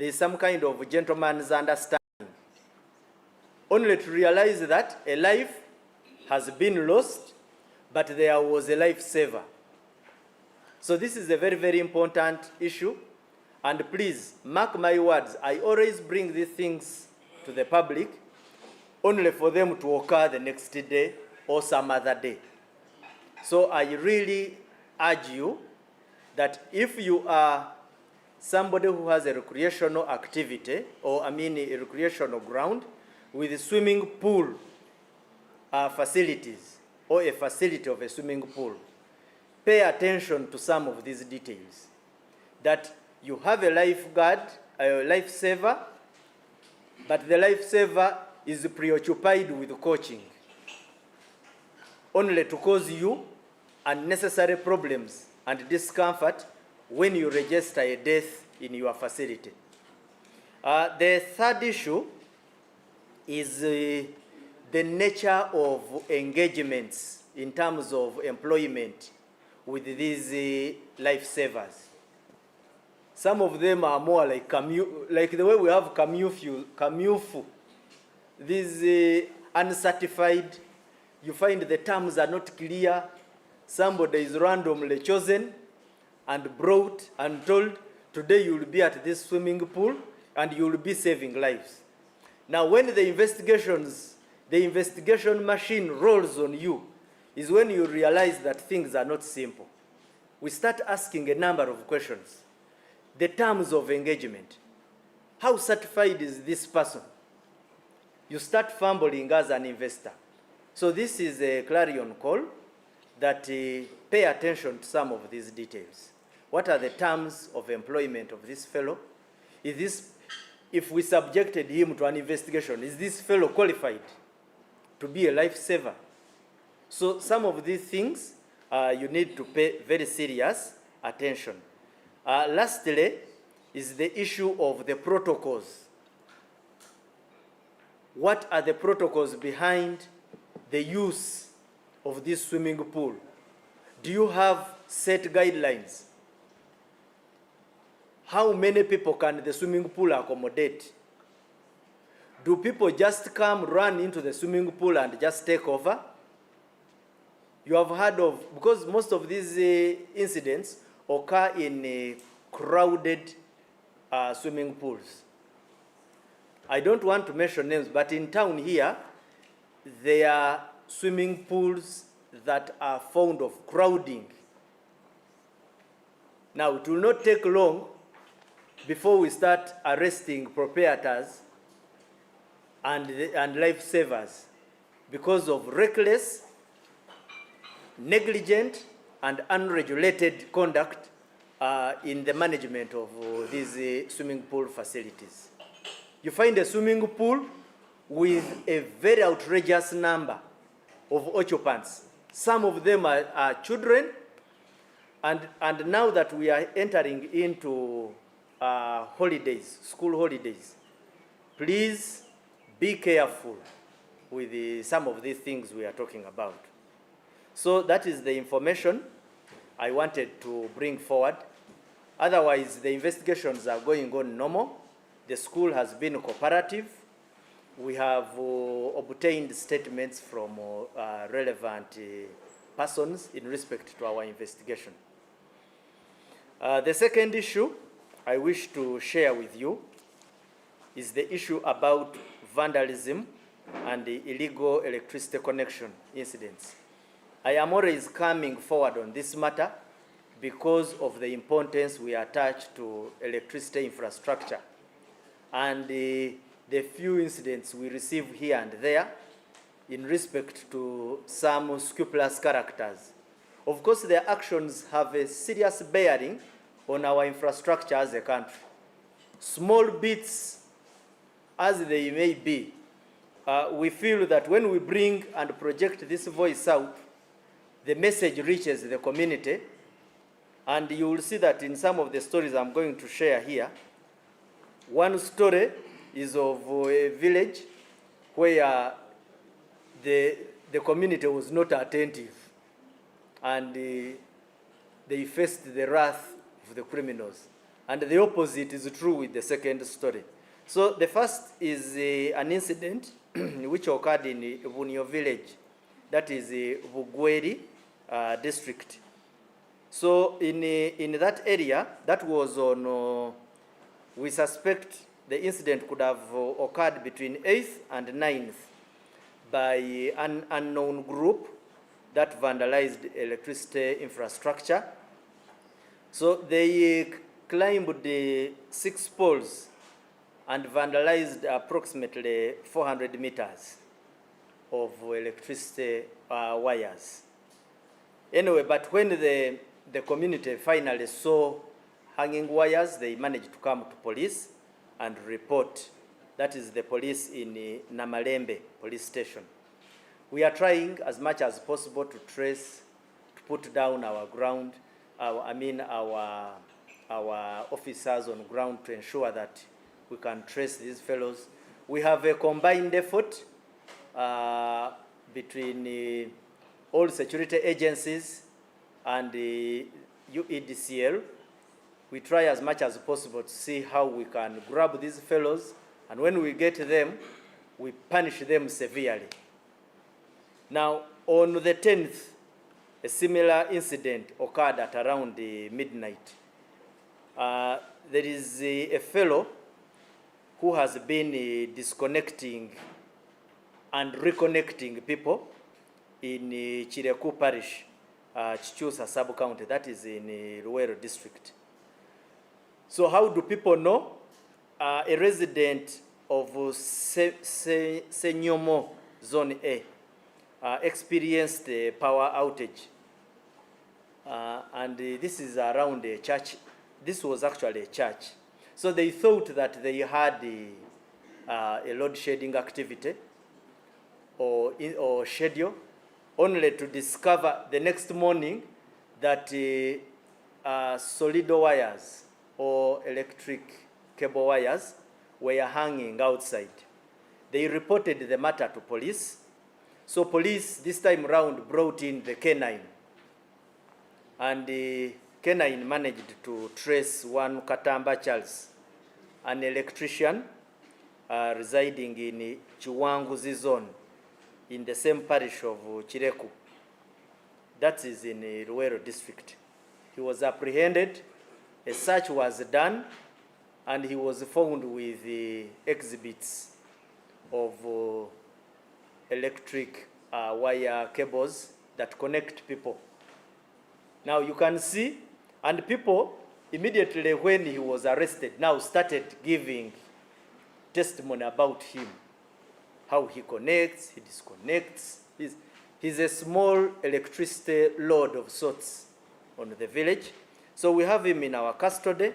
there is some kind of gentleman's understanding, only to realize that a life has been lost, but there was a lifesaver. So this is a very, very important issue. And please, mark my words, I always bring these things to the public only for them to occur the next day or some other day. So I really urge you that if you are somebody who has a recreational activity, or a recreational ground with a swimming pool facilities, or a facility of a swimming pool, pay attention to some of these details. That you have a lifeguard, a lifesaver, but the lifesaver is preoccupied with coaching, only to cause you unnecessary problems and discomfort when you register a death in your facility. The third issue is the nature of engagements in terms of employment with these lifesavers. Some of them are more like the way we have CAMUFU. These uncertified, you find the terms are not clear. Somebody is randomly chosen and brought and told, today you will be at this swimming pool and you will be saving lives. Now when the investigation machine rolls on you is when you realize that things are not simple. We start asking a number of questions. The terms of engagement. How certified is this person? You start fumbling as an investor. So this is a clarion call that pay attention to some of these details. What are the terms of employment of this fellow? If we subjected him to an investigation, is this fellow qualified to be a lifesaver? So some of these things you need to pay very serious attention. Lastly is the issue of the protocols. What are the protocols behind the use of this swimming pool? Do you have set guidelines? How many people can the swimming pool accommodate? Do people just come, run into the swimming pool and just take over? You have heard of, because most of these incidents occur in crowded swimming pools. I don't want to mention names, but in town here, there are swimming pools that are found of crowding. Now, it will not take long before we start arresting proprietors and lifesavers because of reckless, negligent, and unregulated conduct in the management of these swimming pool facilities. You find a swimming pool with a very outrageous number of occupants. Some of them are children, and now that we are entering into holidays, school holidays, please be careful with some of these things we are talking about. So that is the information I wanted to bring forward. Otherwise, the investigations are going on normal. The school has been cooperative. We have obtained statements from relevant persons in respect to our investigation. The second issue I wish to share with you is the issue about vandalism and the illegal electricity connection incidents. I am always coming forward on this matter because of the importance we attach to electricity infrastructure and the few incidents we receive here and there in respect to some scrupulous characters. Of course, their actions have a serious bearing on our infrastructure as a country. Small bits as they may be, we feel that when we bring and project this voice out, the message reaches the community, and you will see that in some of the stories I'm going to share here. One story is of a village where the community was not attentive, and they faced the wrath of the criminals, And the opposite is true with the second story. So the first is an incident which occurred in Vunio village, that is Bugweri district. So in that area, that was on, we suspect the incident could have occurred between 8th and 9th by an unknown group that vandalized electricity infrastructure. So they climbed the 6 poles and vandalized approximately 400 meters of electricity wires. Anyway, but when the community finally saw hanging wires, they managed to come to police and report. That is the police in Namalembe police station. We are trying as much as possible to trace, to put down our ground, our officers on ground to ensure that we can trace these fellows. We have a combined effort between all security agencies and the UEDCL. We try as much as possible to see how we can grab these fellows, and when we get them, we punish them severely. Now, on the 10th, a similar incident occurred at around midnight. There is a fellow who has been disconnecting and reconnecting people in Chireku Parish, Chichusa sub-county, that is in Ruwero district. So how do people know? A resident of Senyomo Zone A experienced a power outage. And this is around a church. This was actually a church. So they thought that they had a load shedding activity or schedule, only to discover the next morning that solid wires or electric cable wires were hanging outside. They reported the matter to police. So police this time round brought in the K9. And the K9 managed to trace one Katamba Charles, an electrician residing in Chiwanguzi zone in the same parish of Chireku. That is in Ruwero district. He was apprehended, a search was done, and he was found with exhibits of electric wire cables that connect people. Now you can see, and people immediately when he was arrested now started giving testimony about him, how he connects, he disconnects. He's a small electricity lord of sorts on the village. So we have him in our custody,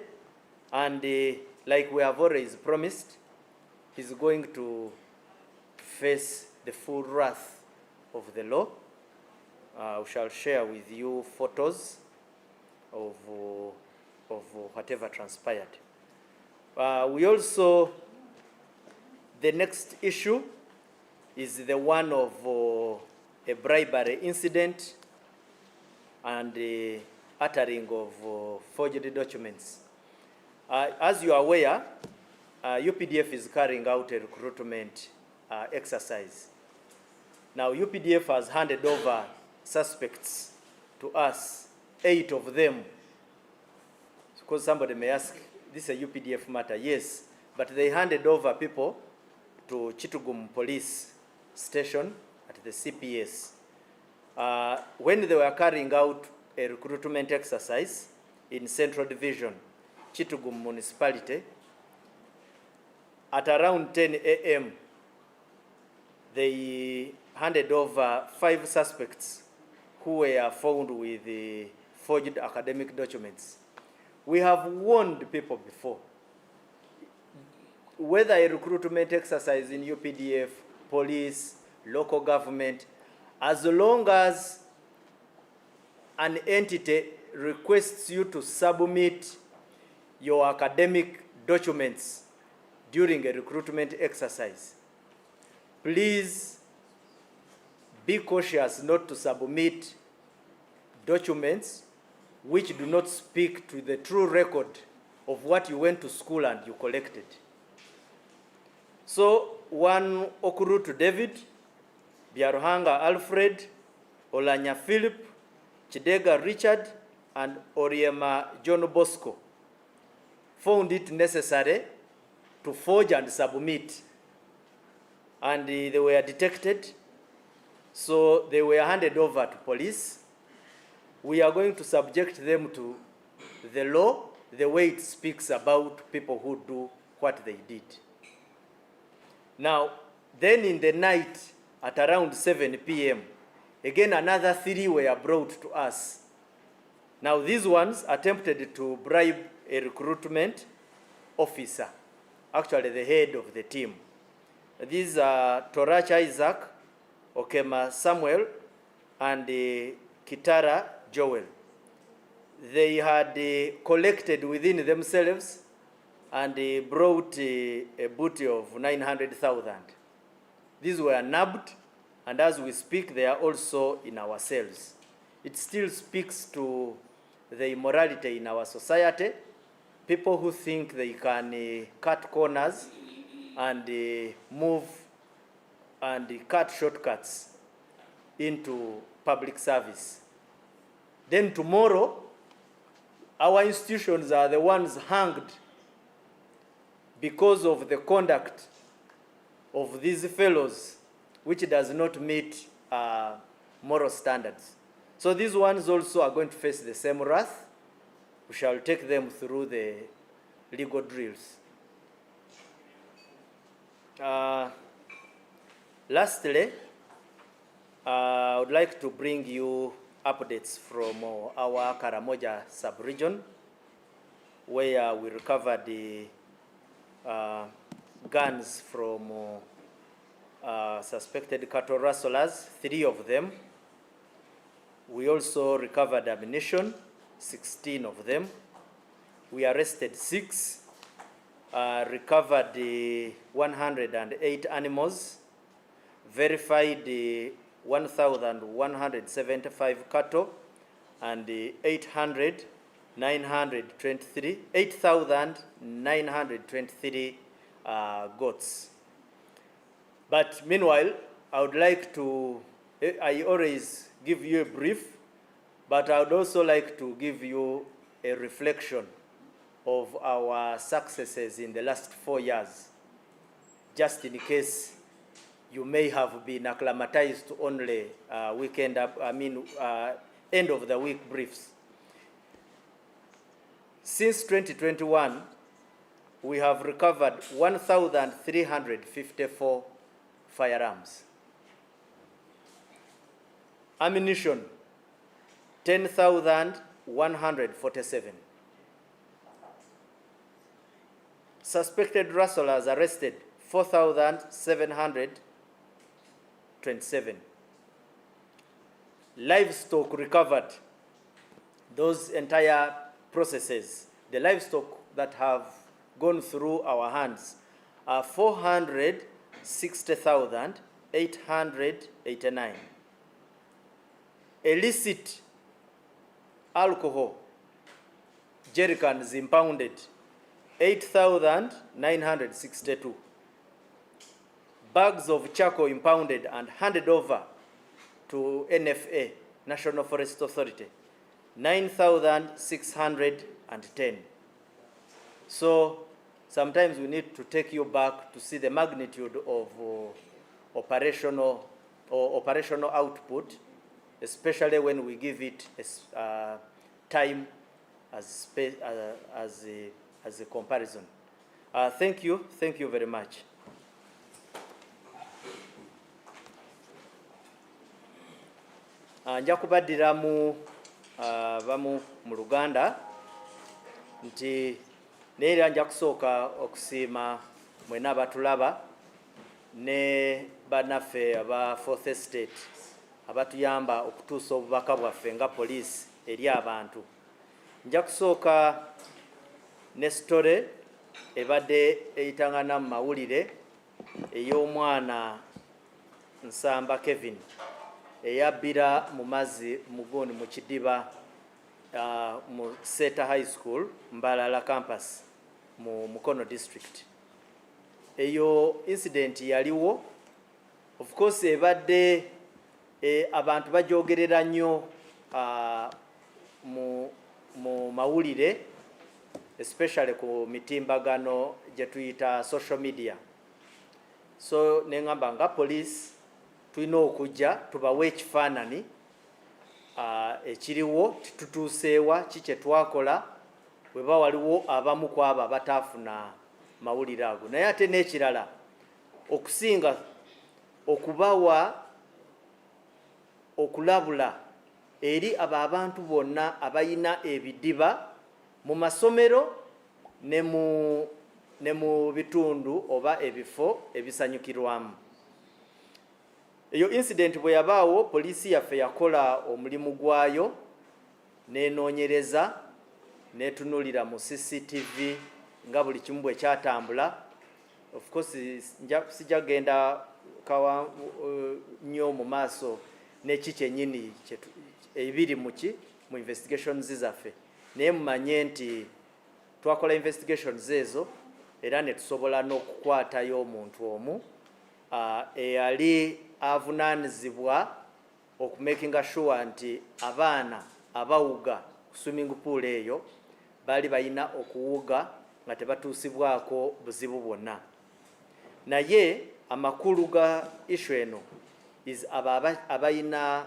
and like we have always promised, he's going to face the full wrath of the law. We shall share with you photos of whatever transpired. We also, the next issue is the one of a bribery incident and the uttering of forged documents. As you are aware, UPDF is carrying out a recruitment exercise. Now, UPDF has handed over suspects to us, 8 of them. Because somebody may ask, this is a UPDF matter. Yes, but they handed over people to Chitugum Police Station at the CPS. When they were carrying out a recruitment exercise in Central Division, Chitugum Municipality, at around 10 a.m., they handed over 5 suspects who were found with forged academic documents. We have warned people before, whether a recruitment exercise in UPDF, police, local government, as long as an entity requests you to submit your academic documents during a recruitment exercise, please be cautious not to submit documents which do not speak to the true record of what you went to school and you collected. So one Okuru to David, Biaruhanga Alfred, Olanya Philip, Chidega Richard, and Oriema John Bosco found it necessary to forge and submit, and they were detected, so they were handed over to police. We are going to subject them to the law, the way it speaks about people who do what they did. Now, then in the night at around 7 p.m., again another 3 were brought to us. Now these ones attempted to bribe a recruitment officer, actually the head of the team. These are Torach Isaac, Okema Samuel, and Kitara Joel. They had collected within themselves and brought a booty of 900,000. These were nabbed, and as we speak, they are also in our cells. It still speaks to the immorality in our society, people who think they can cut corners and move and cut shortcuts into public service. Then tomorrow, our institutions are the ones hanged because of the conduct of these fellows, which does not meet moral standards. So these ones also are going to face the same wrath. We shall take them through the legal drills. Lastly, I would like to bring you updates from our Karamoja sub-region, where we recovered the guns from suspected cattle rustlers, 3 of them. We also recovered ammunition, 16 of them. We arrested 6, recovered 108 animals, verified 1,175 cattle, and 8,923 goats. But meanwhile, I would like to, I always give you a brief, but I would also like to give you a reflection of our successes in the last 4 years, just in case you may have been acclimatized to only end of the week briefs. Since 2021, we have recovered 1,354 firearms. Ammunition, 10,147. Suspected rustlers arrested, 4,727. Livestock recovered, those entire processes, the livestock that have gone through our hands are 460,889. Illicit alcohol jerrycans impounded, 8,962. Bags of charcoal impounded and handed over to NFA, National Forest Authority, 9,610. So sometimes we need to take you back to see the magnitude of operational output, especially when we give it time as a comparison. Thank you very much. Nja kubaddiramu bamu mu Luganda nti neera nja kusooka okusiima mwena abatulaba ne bannaffe aba Fourth Estate abatuyamba okutuusa obubaka bwaffe nga poliisi eri abantu. Nja kusooka ne story ebadde eyitangana mu mawulire ey'omwana Nsamba Kevin eyabbira mu mazzi mugoni mu kidiba mu Seta High School Mbalala campus mu Mukono district. Eyo incident yaliwo, of course ebadde abantu bajogerera nnyo mu mawulire, especially ku mitimbagano gye tuyita social media. So nengamba nga police tulina okujja tubawe ekifaananyi ekiriwo, kitutuuseewa, kikye twakola, weba waliwo abamu ku abo abataafuna mawulire ago. Naye ate n'ekirala okusinga okubawa okulabula eri abo abantu bonna abayina ebidiba mu masomero ne mu bitundu oba ebifo ebisanyukirwamu. Eyo incident bwe yabaawo, poliisi yaffe yakola omulimu gwayo, nenoonyereza, netunulira mu CCTV nga buli kimu bwe kyatambula. Of course sijja genda kawa nnyo mu maaso n'eki kyennyini ebiri mu investigations zaffe, naye mumanye nti twakola investigations ezo era ne tusobola n'okukwatayo omuntu omu eyali avunaanyizibwa okumakinga sure nti abaana abawuga ku swimming pool eyo bali balina okuwuga nga tebatuusibwako buzibu bwonna. Naye amakulu ga issue eno is abayina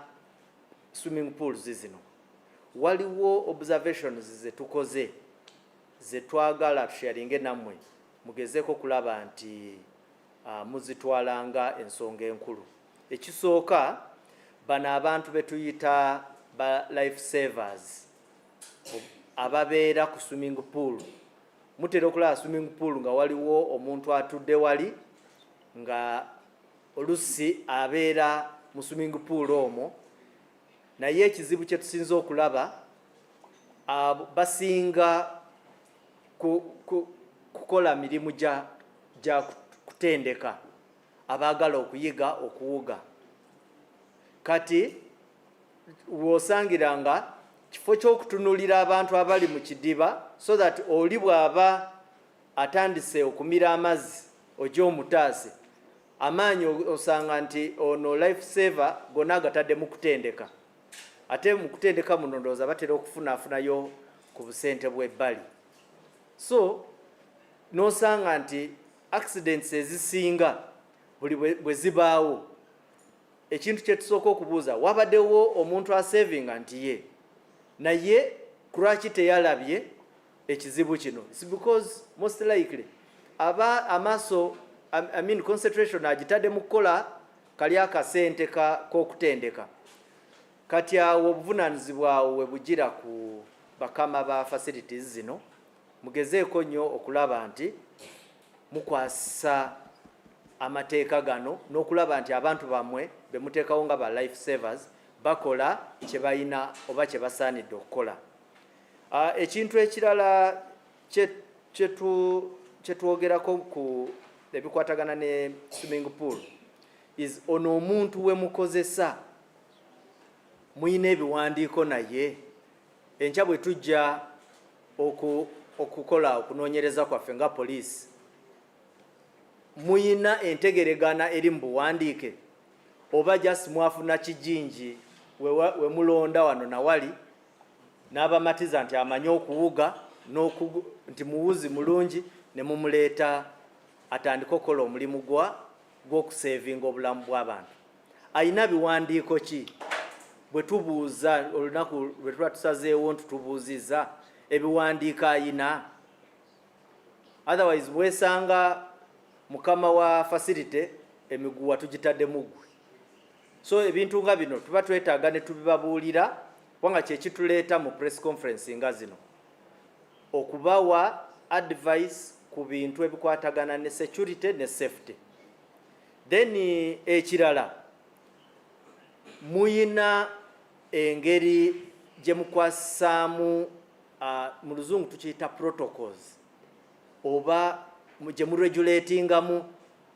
swimming pools zino, waliwo observations zetukoze zetwagala tusharinge nammwe mugezeeko kulaba nti muzitwalanga ensonga enkulu. Ekisooka, bano abantu betuyita ba life savers ababeera ku swimming pool. Mutera okulaba swimming pool nga waliwo omuntu atudde wali nga olusi abeera mu swimming pool omwo, naye ekizibu kye tusinza okulaba basinga kukola mirimu gya kutendeka, abaagala okuyiga okuwuga. Kati wosangiranga kifo ky'okutunulira abantu abali mu kidiba, so that oli bw'aba atandise okumira amazzi ogy'omutaase, amaanyi osanga nti ono life saver gonna agatadde mu kutendeka. Ate mu kutendeka muno ndowooza batera okufunaafunayo ku busente bw'ebbali. So n'osanga nti accidents ezisinga buli bwe zibaawo, ekintu kye tusooka okubuuza, wabaddewo omuntu asavinga nti ye, naye lwaki teyalabye ekizibu kino? It's because most likely aba amaaso, I mean concentration agitadde mu kukola kali akasente k'okutendeka. Kati awo obuvunaanyizibwa awo we bugira ku bakama ba facilities zino, mugezeeko nnyo okulaba nti mukwasa amateeka gano n'okulaba nti abantu bamwe be muteekawo nga ba life savers bakola kye balina oba kye basaanidde okukola. Ekintu ekirala kye twogerako ku ebikwatagana ne swimming pool is ono omuntu we mukozesa muyina ebiwandiiko naye. Enkya bwe tujja okukola okunoonyereza kwaffe nga poliisi, muyina entegeregana eri mu buwandiike oba just mwafuna kijinji we mulonda wano nawali n'abamatiza nti amanyi okuwuga nti muwuzi mulungi, ne mumuleeta atandika okukola omulimu gw'okusevinga obulamu bw'abantu? Ayina biwandiiko ki? Bwe tubuuza olunaku lwe tuba tusazeewo ntutubuuziza ebiwandiiko ayina. Otherwise wesanga mukama wa facility emiguwa tugitadde mugwe. So ebintu nga bino tuba twetaaga ne tubibabuulira, kubanga kye kituleeta mu press conference nga zino okubawa advice ku bintu ebikwatagana ne security ne safety. Then ekirala, muyina engeri gye mukwasaamu mu luzungu tukiyita protocols, oba gye muregulatingamu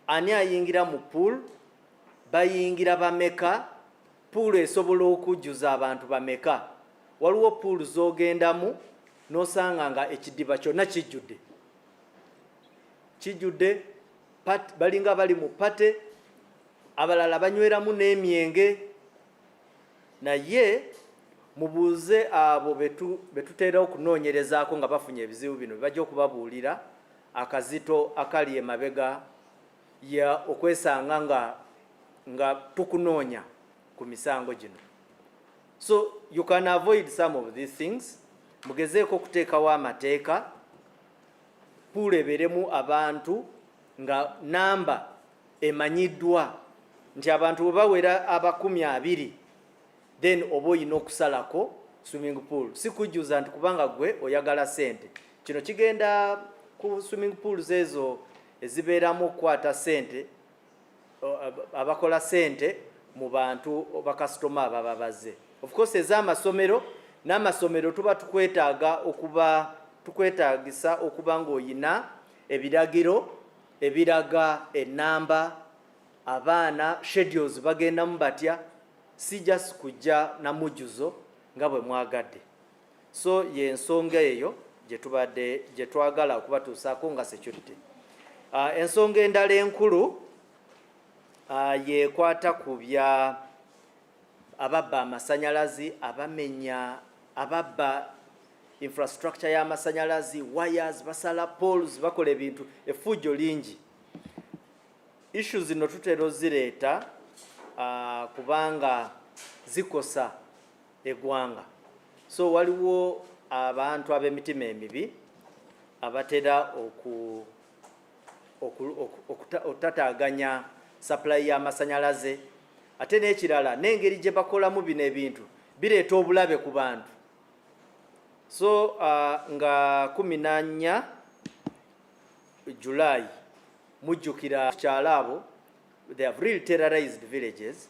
ani ayingira mu pool, bayingira bameka, pool esobola okujjuza abantu bameka, waliwo pool zogendamu nosanga nga ekidiba kyonna kijjudde balinga bali mu pate, abalala banyweramu n'emyenge. Naye mubuuze abo betutera okunoonyerezaako nga bafunye ebizibu bino bajja okubabuulira akazito akali emabega ya okwesanga nga tukunoonya ku misango gino. So you can avoid some of these things. Mugezeeko okuteekawo amateeka, pool ebeeremu abantu nga namba emanyiddwa nti abantu bwe bawera aba20 then oba oyina okusalako swimming pool. Si kujjuza nti kubanga gwe oyagala sente. Kino kigenda ku swimming pools ezo ezibeeramu okukwata sente, abakola sente mu bantu bakasitoma ababa bazze. Of course ez'amasomero, n'amasomero tuba tukwetaagisa okuba ng'oyina ebiragiro ebiraga ennamba abaana schedules bagendamu batya, si just kujja na mujjuzo nga bwe mwagadde. So y'ensonga eyo gye twagala okubatuusaako nga security. Ensonga endala enkulu yekwata ku bya ababba amasanyalazi, ababba infrastructure y'amasanyalazi, wires, basala poles, bakola ebintu effujjo lingi. Issues zino tutera ozireeta kubanga zikosa eggwanga. So waliwo abantu ab'emitima emibi abatera okutataaganya supply y'amasanyalaze, ate n'ekirala n'engeri gye bakolamu bino ebintu bireeta obulabe ku bantu. So nga 14 July mujjukira kyalo abo, they have really terrorized villages.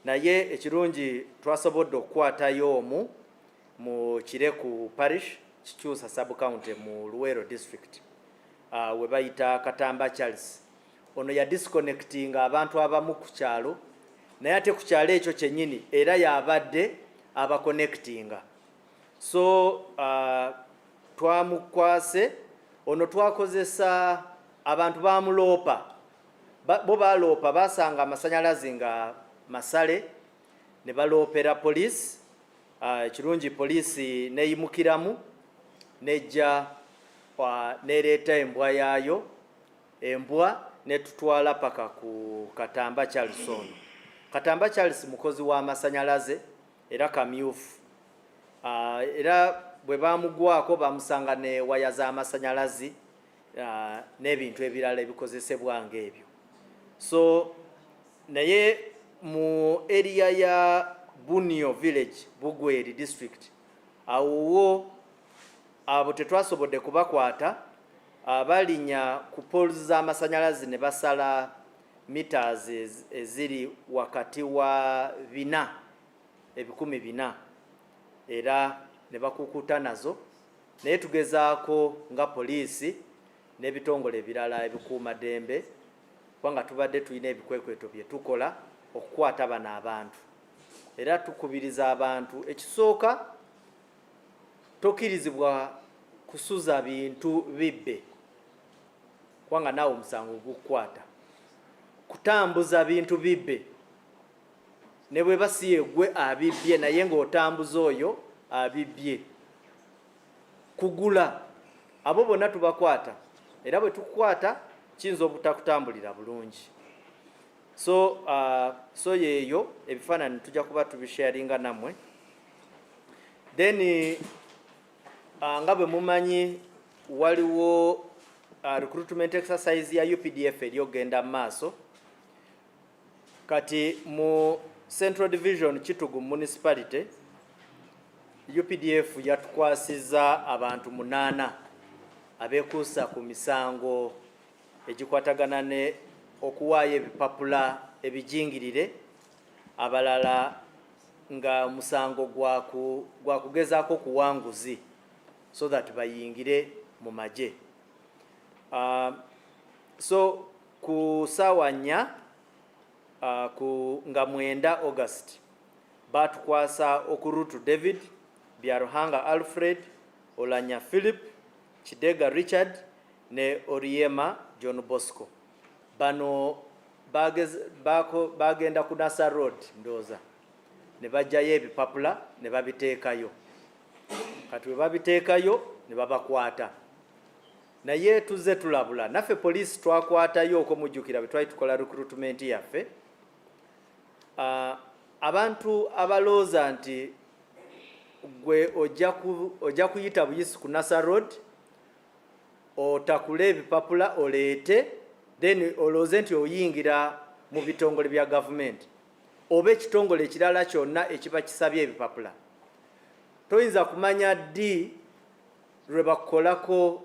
Naye ekirungi twasobodde okukwatayo omu mu Kireku parish, Kikyusa sub county mu Luweero district, we bayita Katamba Charles. Ono ya disconnecting abantu abamu ku kyalo, naye ate ku kyalo ekyo kyennyini era yabadde abaconnectinga. So twamukwase, ono twakozesa abantu bamuloopa, bo baloopa basanga amasanyalazi nga masale ne baloopera police. Ekirungi poliisi neyimukiramu nejja nereeta embwa yaayo, embwa netutwala paka ku Katamba Charles. Ono Katamba Charles mukozi w'amasanyalaze era kamyufu, era bwe bamugwako bamusanga ne waya z'amasanyalazi n'ebintu ebirala ebikozesebwa ng'ebyo. So naye mu area ya Bunio village, Bugweri district, awo abo tetwasobodde kubakwata, balinya ku poles z'amasanyalazi ne basala meters eziri wakati wa 4,400 era ne bakukuta nazo. Naye tugezaako nga poliisi n'ebitongole ebirala ebikuuma ddembe, kubanga tubadde tulina ebikwekweto bye tukola okukwata bano abantu. Era tukubiriza abantu, ekisooka tokkirizibwa kusuza bintu bibbe, kubanga naawe omusango gukwata. Kutambuza bintu bibbe, ne bwe basiye gwe abibbye naye ng'otambuza oyo abibbye. Kugula, abo bonna tubakwata, era bwe tukukwata kiyinza obutakutambulira bulungi. So yeeyo ebifaananyi tujja kuba tubisharinga nammwe. Then nga bwe mumanyi waliwo recruitment exercise ya UPDF eryogenda maaso. Kati mu Central Division Kitugu Municipality, UPDF yatukwasiza abantu 8 abeekuusa ku misango egikwatagana ne okuwaayo ebipapula ebijingirire, abalala nga musango gwa kugezaako kuwanguzi so that bayingire mu magye. So ku ssaawa 4 nga 9 August batukwasa Okurutu David, Byaruhanga Alfred, Olanya Philip, Chidega Richard ne Oriema John Bosco. Bano bagenda ku Nasa Road ndoza ne bajjayo ebipapula ne babiteekayo. Kati we babiteekayo ne babakwata. Naye tuzze tulabula naffe police twakwatayo okumujjukira bwe twali tukola recruitment yaffe. Abantu abalooza nti gwe ojja kuyita buyisi ku Nasa Road otakule ebipapula oleete then olooze nti oyingira mu bitongole bya gavumenti oba ekitongole ekirala kyonna ekiba kisabye ebipapula. Toyinza kumanya ddi lwe bakukolako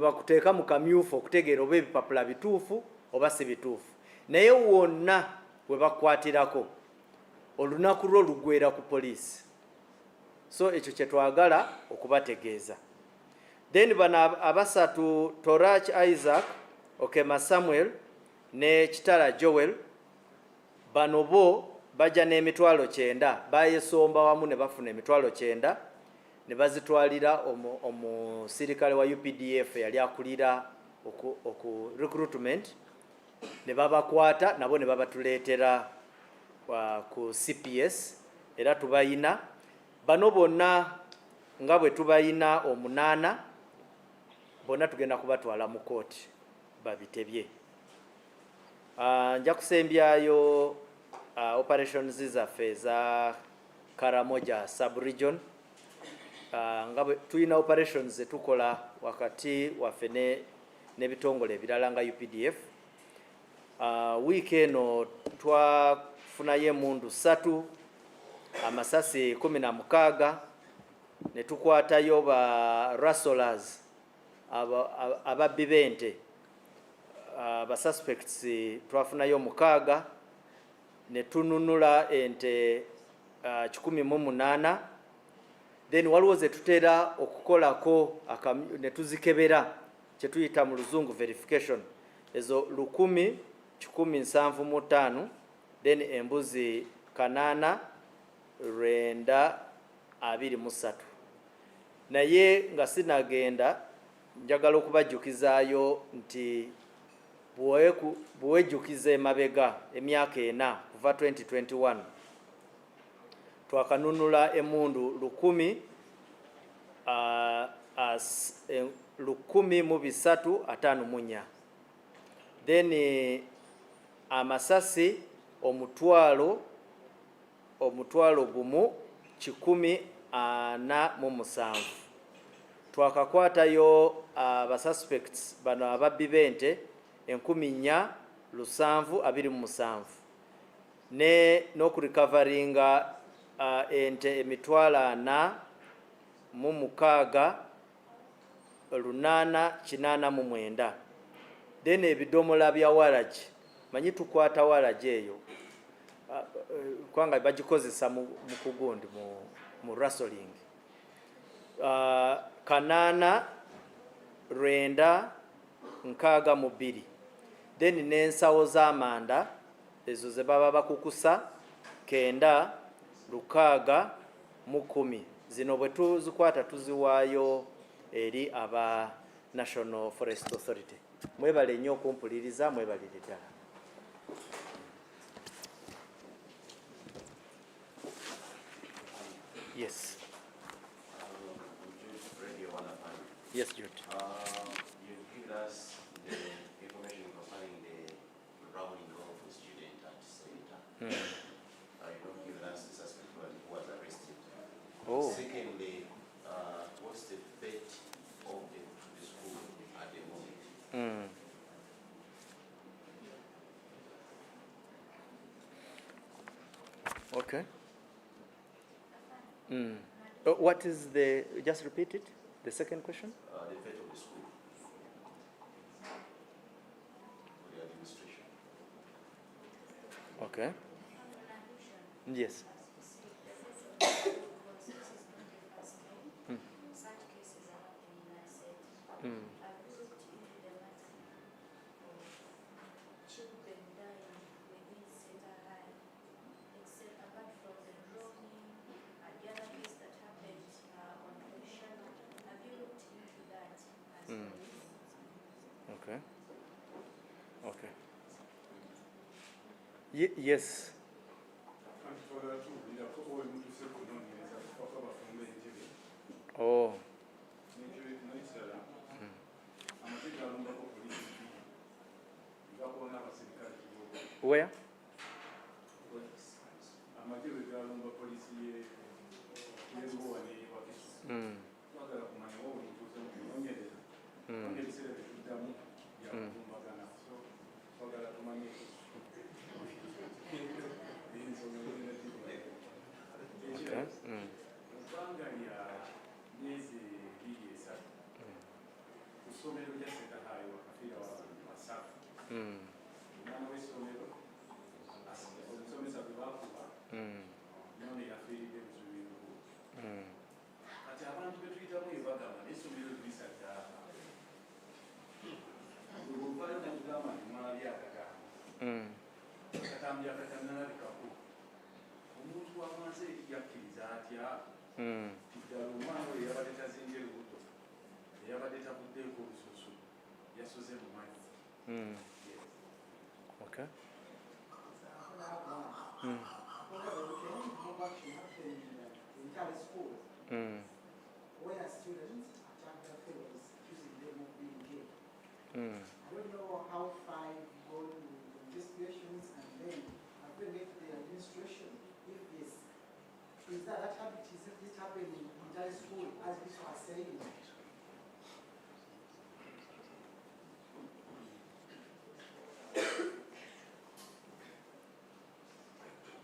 bakuteeka mu kamyufu okutegeera oba ebipapula bituufu oba si bituufu. Naye wonna we bakukwatirako olunaku lwo lugwera ku poliisi. So ekyo kye twagala okubategeeza. Then bano abasatu Torach Isaac, Okema Samuel ne Kitala Joel, bano bo bajja n'emitwalo 9 bayesomba wamu ne bafuna emitwalo 9 ne bazitwalira omusirikale wa UPDF yali akulira oku recruitment ne babakwata nabo ne babatuleetera ku CPS era tubayina. Bano bonna nga bwe tubayina 8 bonna tugenda kubatwala mu kooti babitebye. Nja kusembyayo operations zaffe za Karamoja sub-region. Nga bwe tulina operations zetukola wakati waffe n'ebitongole ebirala nga UPDF. Wiiki eno twafunayo emmundu 3, amasasi 16 ne tukwatayo ba rustlers ababbi b'ente. Ba suspects twafunayo 6 ne tununula ente 18. Then waliwo ze tutera okukolako ne tuzikebera kye tuyita mu luzungu verification. Ezo 1,175 then embuzi 8 9 23. Naye nga sinagenda njagala okubajjukizaayo nti buwejjukiza emabega emyaka 4 kuva 2021 twakanunula emmundu 1,354. Then amasasi omutwalo 1,147. Twakakwatayo abasuspects bano ababbi b'ente 4,727 ne n'okurikavaringa ente emitwalo 46,889. Then ebidomola bya waragi manyi tukwata waragi eyo kwanga bagikozesa mu kugundi mu rustling. 8,962. Then n'ensawo z'amanda ezo ze baba bakukusa 9,610. Zino bwe tuzikwata tuziwaayo eri aba National Forest Authority. Mwebale nnyo okumpuliriza, mwebalire ddala. Yes. Yes, Jude. You give us the information concerning the rounding off the student at center. You don't give us the suspect who was arrested. Oh. Secondly, what's the fate of the school at the moment? Okay. What is the, just repeat it, the second question? The fate of the school for the administration. Okay. Yes. Yes. Oh. Where? Mm. Okay. Mm. Mm. Mm. Mm. Mm. Okay. Mm. Mm. Where students attack their fellows, accusing them of being gay. Mm. I don't know how far you've gone with investigations, and then have you met the administration? If yes, is that habit, is it happening in entire school as people are saying?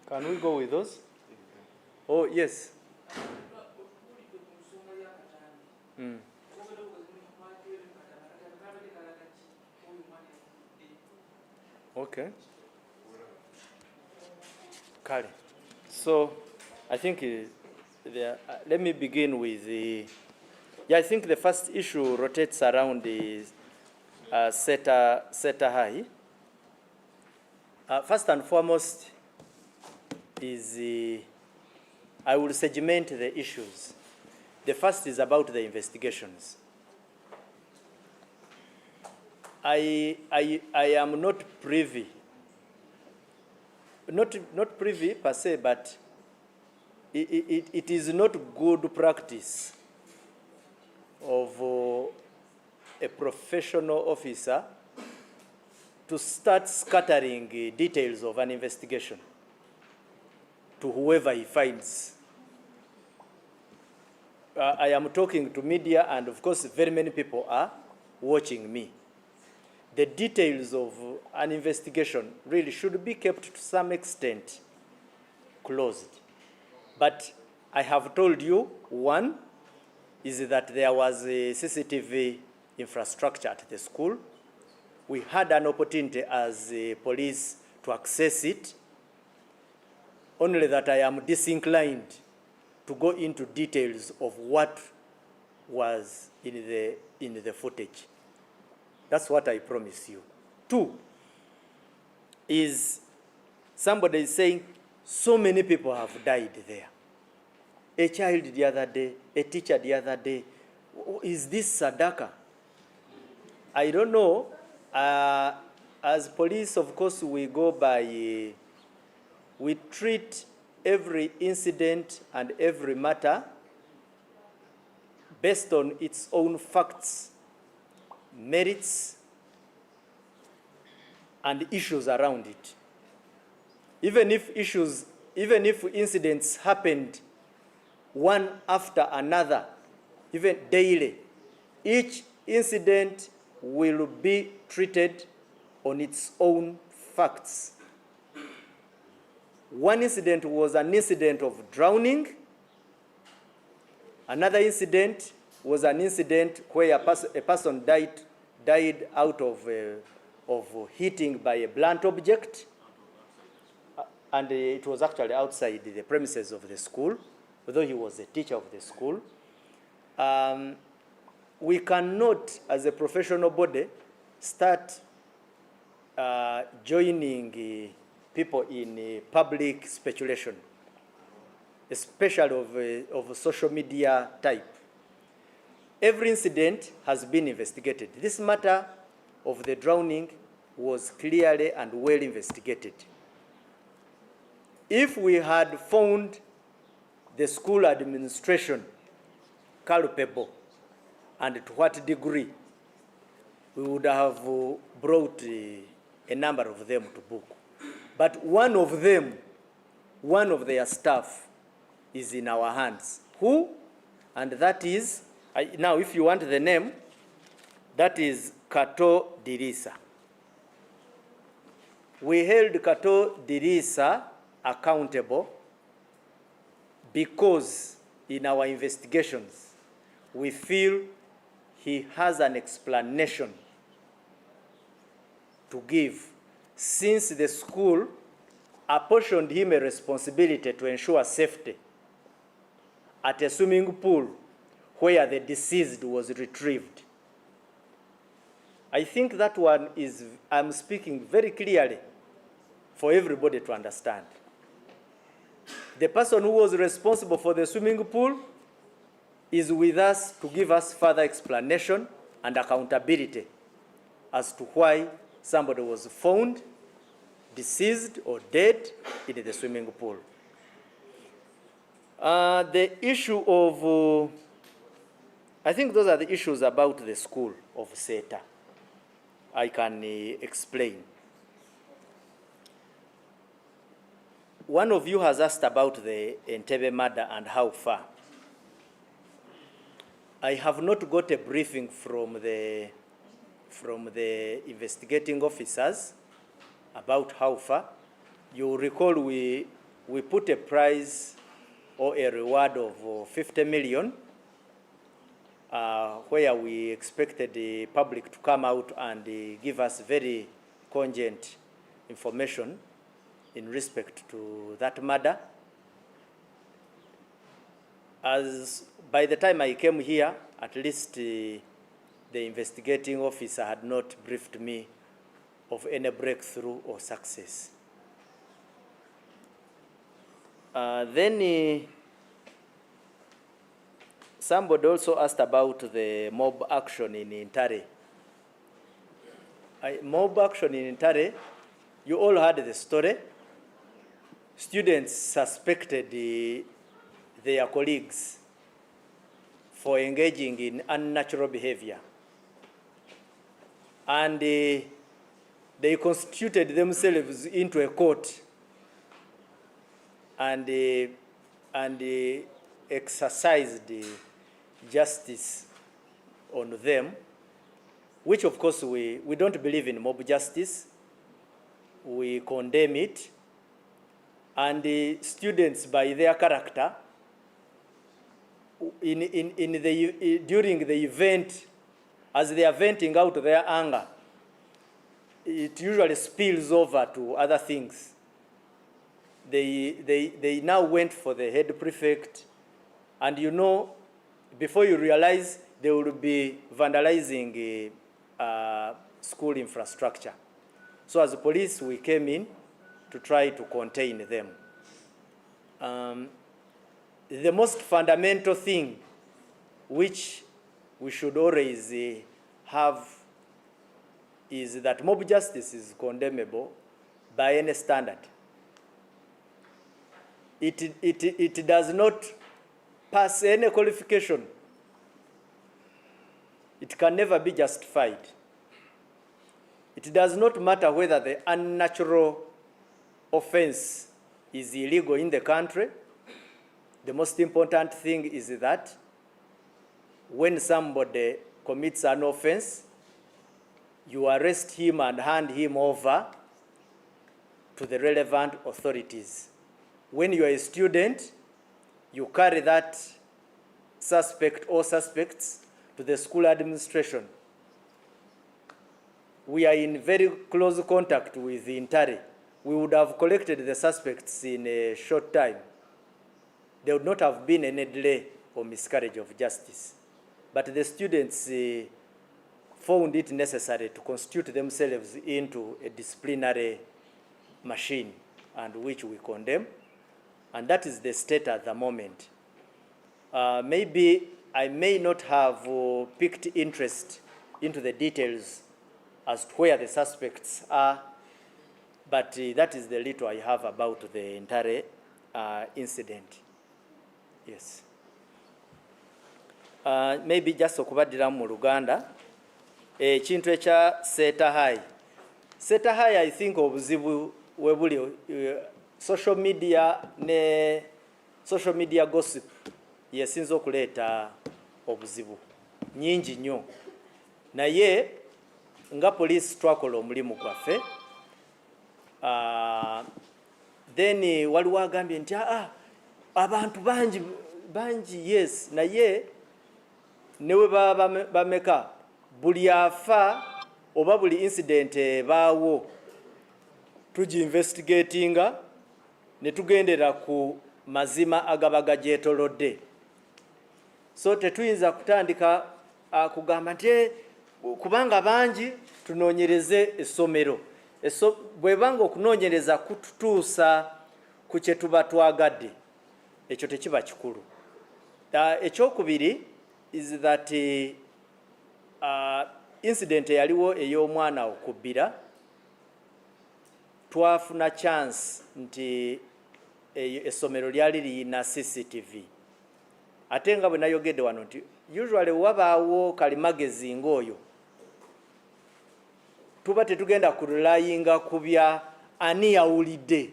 Can we go with those? Oh, yes. Mm. Okay. Kale. So, I think let me begin with the. Yeah, I think the first issue rotates around the SETA High. First and foremost is I will segment the issues. The first is about the investigations. I am not privy, not privy per se, but it is not good practice of a professional officer to start scattering details of an investigation to whoever he finds. I am talking to media, and of course, very many people are watching me. The details of an investigation really should be kept to some extent closed. But I have told you, one is that there was a CCTV infrastructure at the school. We had an opportunity as police to access it, only that I am disinclined to go into details of what was in the footage. That's what I promise you. Two is somebody is saying so many people have died there. A child the other day, a teacher the other day. Is this Sadaka? I don't know. As police, of course, we go by, we treat every incident and every matter based on its own facts, merits, and issues around it. Even if incidents happened one after another, even daily, each incident will be treated on its own facts. One incident was an incident of drowning. Another incident was an incident where a person died out of hitting by a blunt object, and it was actually outside the premises of the school, although he was a teacher of the school. We cannot, as a professional body, start joining people in public speculation, especially of social media type. Every incident has been investigated. This matter of the drowning was clearly and well investigated. If we had found the school administration culpable, and to what degree, we would have brought a number of them to book. But one of them, one of their staff, is in our hands. Who? And that is, now if you want the name, that is Kato Dirisa. We held Kato Dirisa accountable because in our investigations, we feel he has an explanation to give, since the school apportioned him a responsibility to ensure safety at a swimming pool where the deceased was retrieved. I think that one is, I'm speaking very clearly for everybody to understand. The person who was responsible for the swimming pool is with us to give us further explanation and accountability as to why somebody was found deceased or dead in the swimming pool. The issue of, I think those are the issues about the school of SETA. I can explain. One of you has asked about the Entebbe murder and how far. I have not got a briefing from the investigating officers about how far. You recall we put a prize or a reward of 50 million where we expected the public to come out and give us very cogent information in respect to that murder. As by the time I came here, at least the investigating officer had not briefed me of any breakthrough or success. Then somebody also asked about the mob action in Intare. Mob action in Intare, you all heard the story. Students suspected their colleagues for engaging in unnatural behavior. And they constituted themselves into a court and exercised justice on them, which of course we don't believe in mob justice. We condemn it. And the students, by their character, during the event, as they are venting out their anger, it usually spills over to other things. They now went for the head prefect, and you know, before you realize, they will be vandalizing school infrastructure. So as police, we came in to try to contain them. The most fundamental thing which we should always have is that mob justice is condemnable by any standard. It does not pass any qualification. It can never be justified. It does not matter whether the unnatural offense is illegal in the country. The most important thing is that when somebody commits an offense, you arrest him and hand him over to the relevant authorities. When you are a student, you carry that suspect or suspects to the school administration. We are in very close contact with the Intare. We would have collected the suspects in a short time. There would not have been any delay or miscarriage of justice. But the students found it necessary to constitute themselves into a disciplinary machine, and which we condemn. And that is the state at the moment. Maybe I may not have picked interest into the details as to where the suspects are, But that is the little I have about the entire incident. Yes. Maybe just okubadira mu Luganda ekintu ekya Seta High. Seta High, I think obuzibu webuli social media gossip yesinza okuleeta obuzibu nyingi nnyo, naye nga police twakola omulimu gwaffe. Then waliwo agambye nti abantu bangi yes, naye newe bameka buli afa oba buli incident ebaawo tugi investigatinga ne tugendera ku mazima agaba gagyetolodde. So tetuyinza kutandika kugamba nti kubanga bangi tunoonyereze essomero. Bwebanga okunoonyereza kututuusa ku kye tuba twagadde, ekyo tekiba kikulu. Ekyokubiri is that incident yaliwo ey'omwana okubbira, twafuna chance nti essomero lyali liyina CCTV. Ate nga bwe nayogedde wano nti usually wabaawo kalimagezi ng'oyo tuba tetugenda kulayinga ku bya ani yawulidde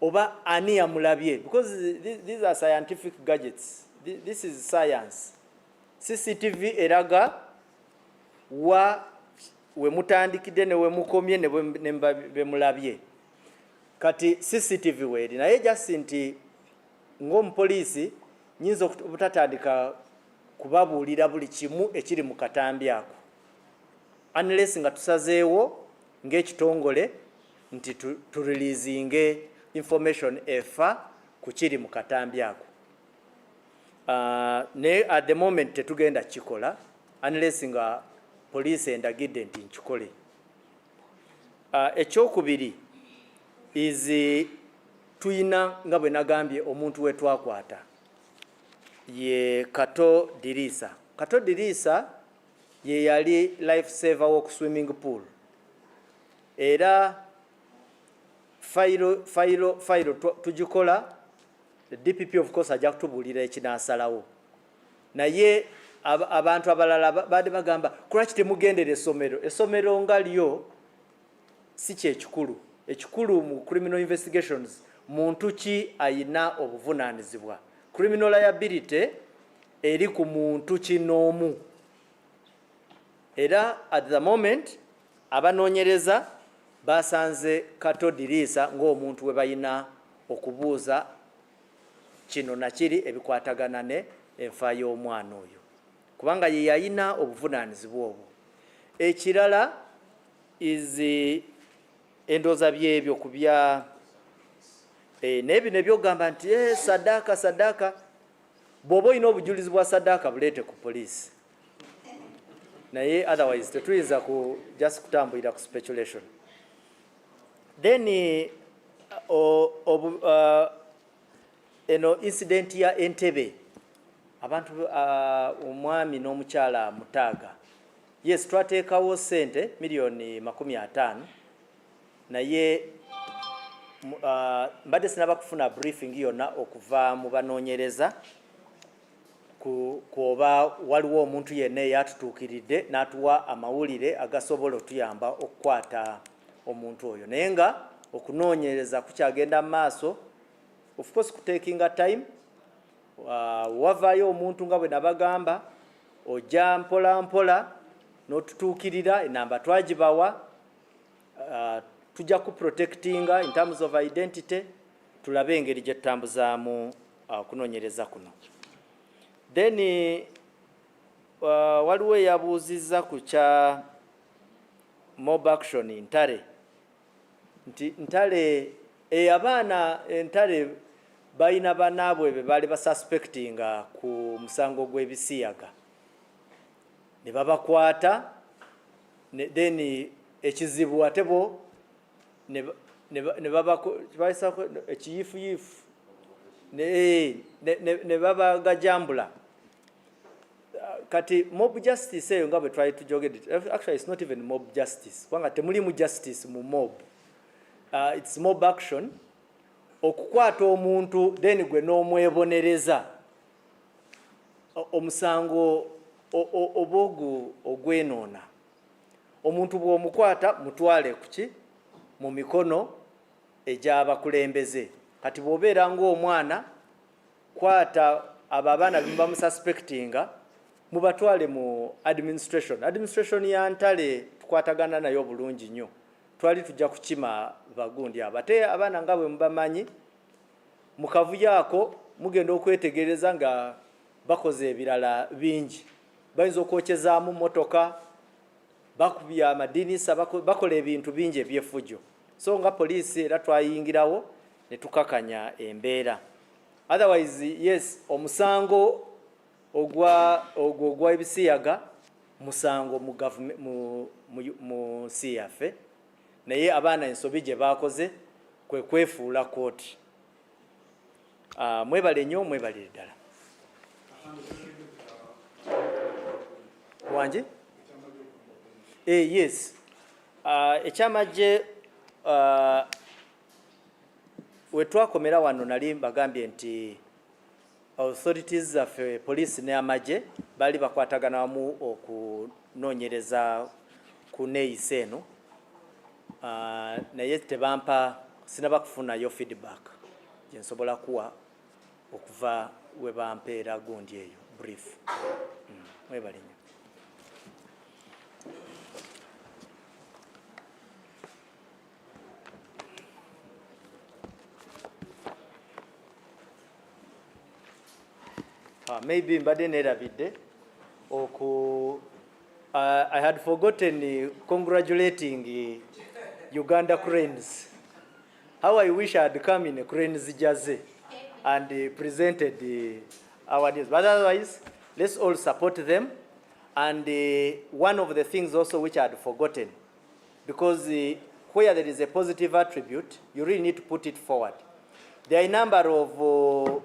oba ani yamulabye, because these are scientific gadgets. This is science. CCTV eraga we mutandikidde ne we mukomye ne bemulabye. Kati CCTV weeri naye just nti ng'omupoliisi nyinza obutatandika kubabuulira buli kimu ekiri mu katambi ako, unless nga tusazeewo ng'ekitongole nti tureleasinge information efa ku kiri mu katambi ako. Ne at the moment tetugenda kikola unless nga police endagidde nti nkikole. Ekyokubiri is tuyina nga bwe nagambye omuntu we twakwata ye Kato Dirisa. Kato Dirisa ye yali life saver w'oku swimming pool, era fayiro tugikola. The DPP of course ajja kutubuulira ekinaasalawo, naye abantu abalala baade bagamba kulwaki temugendera essomero nga lyo. Si kyekikulu. Ekikulu mu criminal investigations muntu ki ayina obuvunaanyizibwa. Criminal liability eri ku muntu kinoomu, era at the moment abanoonyereza basanze Kato Dirisa ng'omuntu we bayina okubuuza kino nakiri ebikwatagana ne enfa y'omwana oyo, kubanga ye yayina obuvunaanyizibwa obwo. Ekirala is endooza byebyo ku bya n'ebyo ne byogamba nti saddaaka bw'oba olina obujulizi bwa saddaaka buleete ku poliisi, naye otherwise tetuyinza just kutambulira ku speculation. Then eno incident ya Entebbe, abantu omwami n'omukyala Mutaaga, yes twateekawo ssente miliyoni 50, naye mbadde sinaba kufuna briefing yonna okuva mu banoonyereza kuoba waliwo omuntu yenna eyatutuukiridde n'atuwa amawulire agasobola otuyamba okukwata omuntu oyo, naye nga okunoonyereza kukyagenda mu maaso. Of course kutakinga time, wavaayo omuntu nga bwe nabagamba ojja mpola mpola n'otutuukirira, enamba twagibawa, tujja ku protectinga in terms of identity, tulabe engeri gye tutambuzaamu kunoonyereza kuno. Then waliwo eyabuuzizza ku kya mob action Ntale, nti Ntale abaana Ntale balina bannaabwe be baali basuspectinga ku musango gw'ebisiyaga ne babakwata, then ekizibu ate bo ne babako ekiyifuyifu ne babagajambula. kati mob justice eyo nga bwe twali tujogedde, actually it's not even mob justice kubanga temulimu justice mu mob. It's mob action, okukwata omuntu then gwe n'omwebonereza omusango obogu ogwenoona. Omuntu bw'omukwata mutwale kuki mu mikono egy'abakulembeze. Kati bw'obeera ng'omwana kwata abo abaana be bamususpectinga mubatwale mu administration ya Ntale tukwatagana nayo bulungi nnyo. Twali tujja kukima bagundi abo. Ate abaana nga bwe mubamanyi mu kavuyo ako mugenda okwetegereza nga bakoze ebirala bingi. Bayinza okwokyezaamu motoka, bakubya amadinisa, bakola ebintu bingi ebyefujjo. So nga poliisi era twayingirawo ne tukakanya embeera. Otherwise, yes, omusango ogwa ebisiyaga musango mu nsi yaffe, naye abaana ensobi gye bakoze kwe kwefuula kooti. Mwebale nnyo, mwebalire ddala. Wangi? Yes. Ekyamagye we twakomera wano nali mbagambye nti authorities zaffe police ne amagye bali bakwatagana wamu okunoonyereza ku neeyisa eno, naye tebampa, sinaba kufunayo feedback gye nsobola kuwa okuva we bampeera gundi eyo brief. Mwebale nnyo. Maybe mbadde neerabidde I had forgotten congratulating Uganda Cranes. How I wish I had come in a Cranes jersey and presented our news. But otherwise, let's all support them. And one of the things also which I had forgotten, because where there is a positive attribute, you really need to put it forward. There are a number of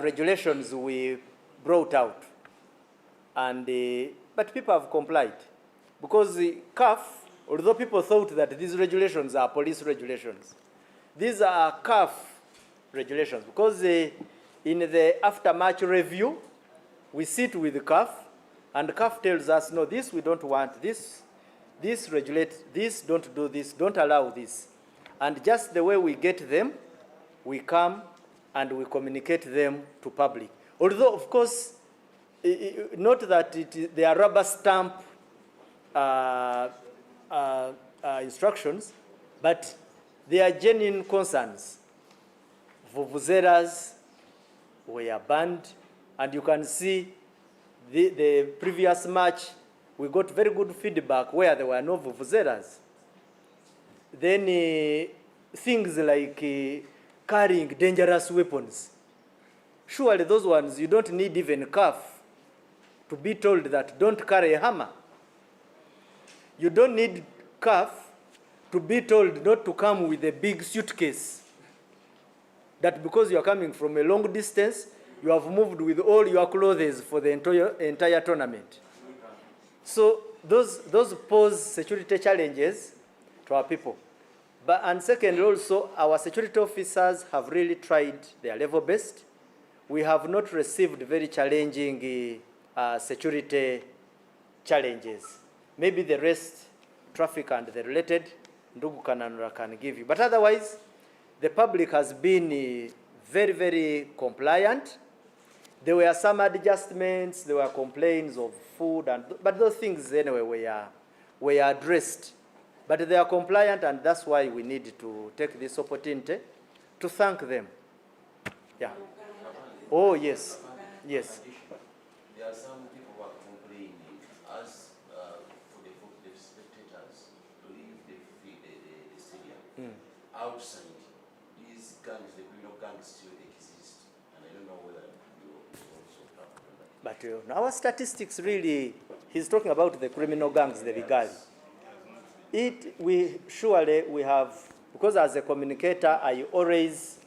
regulations we brought out, and but people have complied, because the CAF, although people thought that these regulations are police regulations, these are CAF regulations, because in the after-match review, we sit with the CAF, and CAF tells us, no, this we don't want, this regulate, this don't do this, don't allow this. And just the way we get them, we come and we communicate them to public. Although, of course, not that they are rubber stamp instructions, but they are genuine concerns. Vuvuzelas were banned, and you can see the previous match, we got very good feedback where there were no vuvuzelas. Then things like carrying dangerous weapons. Surely those ones, you don't need even CAF to be told that don't carry a hammer. You don't need CAF to be told not to come with a big suitcase. That because you are coming from a long distance, you have moved with all your clothes for the entire tournament. So those pose security challenges to our people. And second, also, our security officers have really tried their level best. We have not received very challenging security challenges. Maybe the rest, traffic and the related, Ndugu Kananura can give you. But otherwise, the public has been very, very compliant. There were some adjustments, there were complaints of food, but those things anyway were addressed. But they are compliant, and that's why we need to take this opportunity to thank them. Yeah. Oh, yes. Yes. There are some people who are complaining as for the spectators to leave the stadium. Outside, these gangs, the criminal gangs still exist. And I don't know whether you also talk about that. But our statistics really, he's talking about the criminal gangs, the Rigali. We have, because as a communicator, I always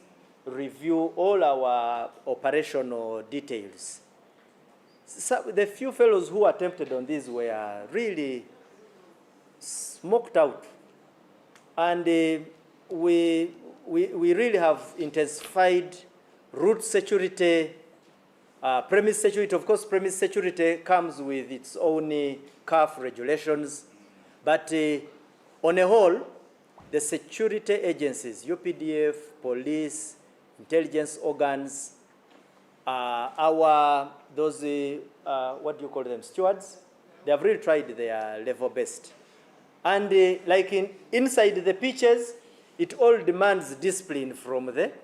review all our operational details. the few fellows who attempted on this were really smoked out. And we really have intensified route security, premise security. Of course, premise security comes with its own CAF regulations. But on a whole, the security agencies, UPDF, police, intelligence organs, those, what do you call them, stewards, they have really tried their level best. And like inside the pitches, it all demands discipline from the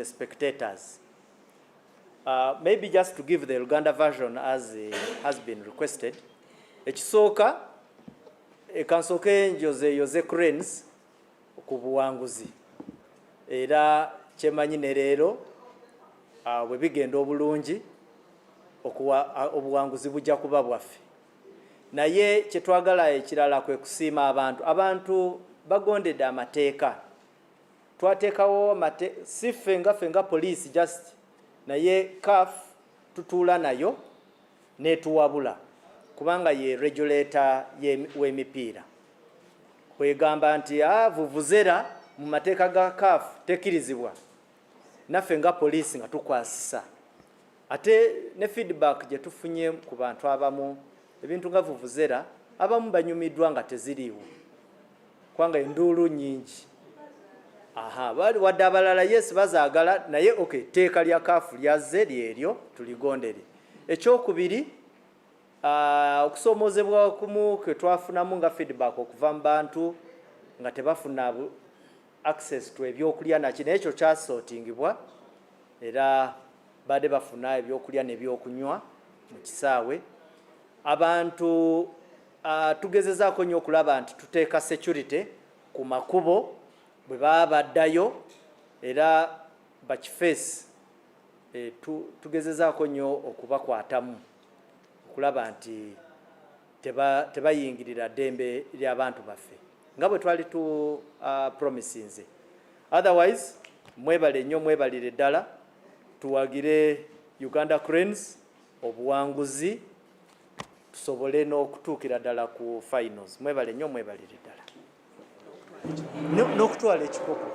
spectators. Maybe just to give the Uganda version as has been requested. Ekisooka ekansooke yoze cranes ku buwanguzi era kyemanyi ne leero bwe bigenda obulungi obuwanguzi bujja kuba bwaffe. Naye kyetwagala ekirala kwe kusiima abantu bagondedde amateeka. Twateekawo si fenga police just naye CAF tutuula nayo netuwabula kubanga ye regulator w'emipiira. Kwegamba nti vuvuzera mu mateeka ga CAF tekirizibwa, naffe nga police nga tukwasisa. Ate ne feedback gye tufunye ku bantu abamu ebintu nga vuvuzera abamu banyumiddwa nga teziriiwo kubanga enduulu nnyingi. Wadde abalala yes bazaagala naye okay, teeka lya CAF lyazze lyeryo tuligondere. Ekyokubiri, okusoomoozebwa kumu kwe twafunamu nga feedback okuva mu bantu nga tebafuna access to ebyokulya naki, naye ekyo kyasortingibwa era badde bafuna ebyokulya n'ebyokunywa mu kisaawe. Abantu tugezezaako nnyo okulaba nti tuteeka security ku makubo bwe baba baddayo era bakifeesi tugezezaako nnyo okubakwatamu okulaba nti tebayingirira ddembe ly'abantu baffe nga bwe twali tu promisinze. Otherwise mwebale nnyo, mwebalire ddala, tuwagire Uganda Cranes obuwanguzi tusobole n'okutuukira ddala ku finals. Mwebale nnyo, mwebalire ddala n'okutwala ekikopo.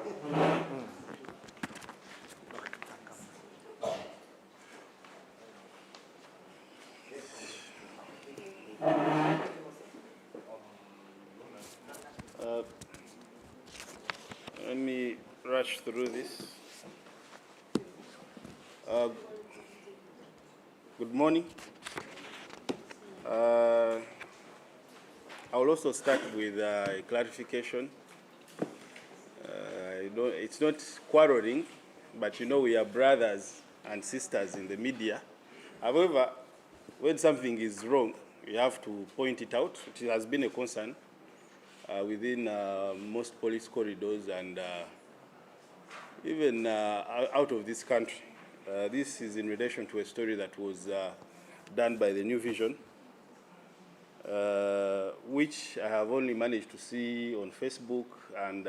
Let me rush through this. Good morning. I will also start with a clarification. It's not quarreling, but you know we are brothers and sisters in the media. However, when something is wrong, we have to point it out. It has been a concern within most police corridors and even out of this country. This is in relation to a story that was done by the New Vision, which I have only managed to see on Facebook and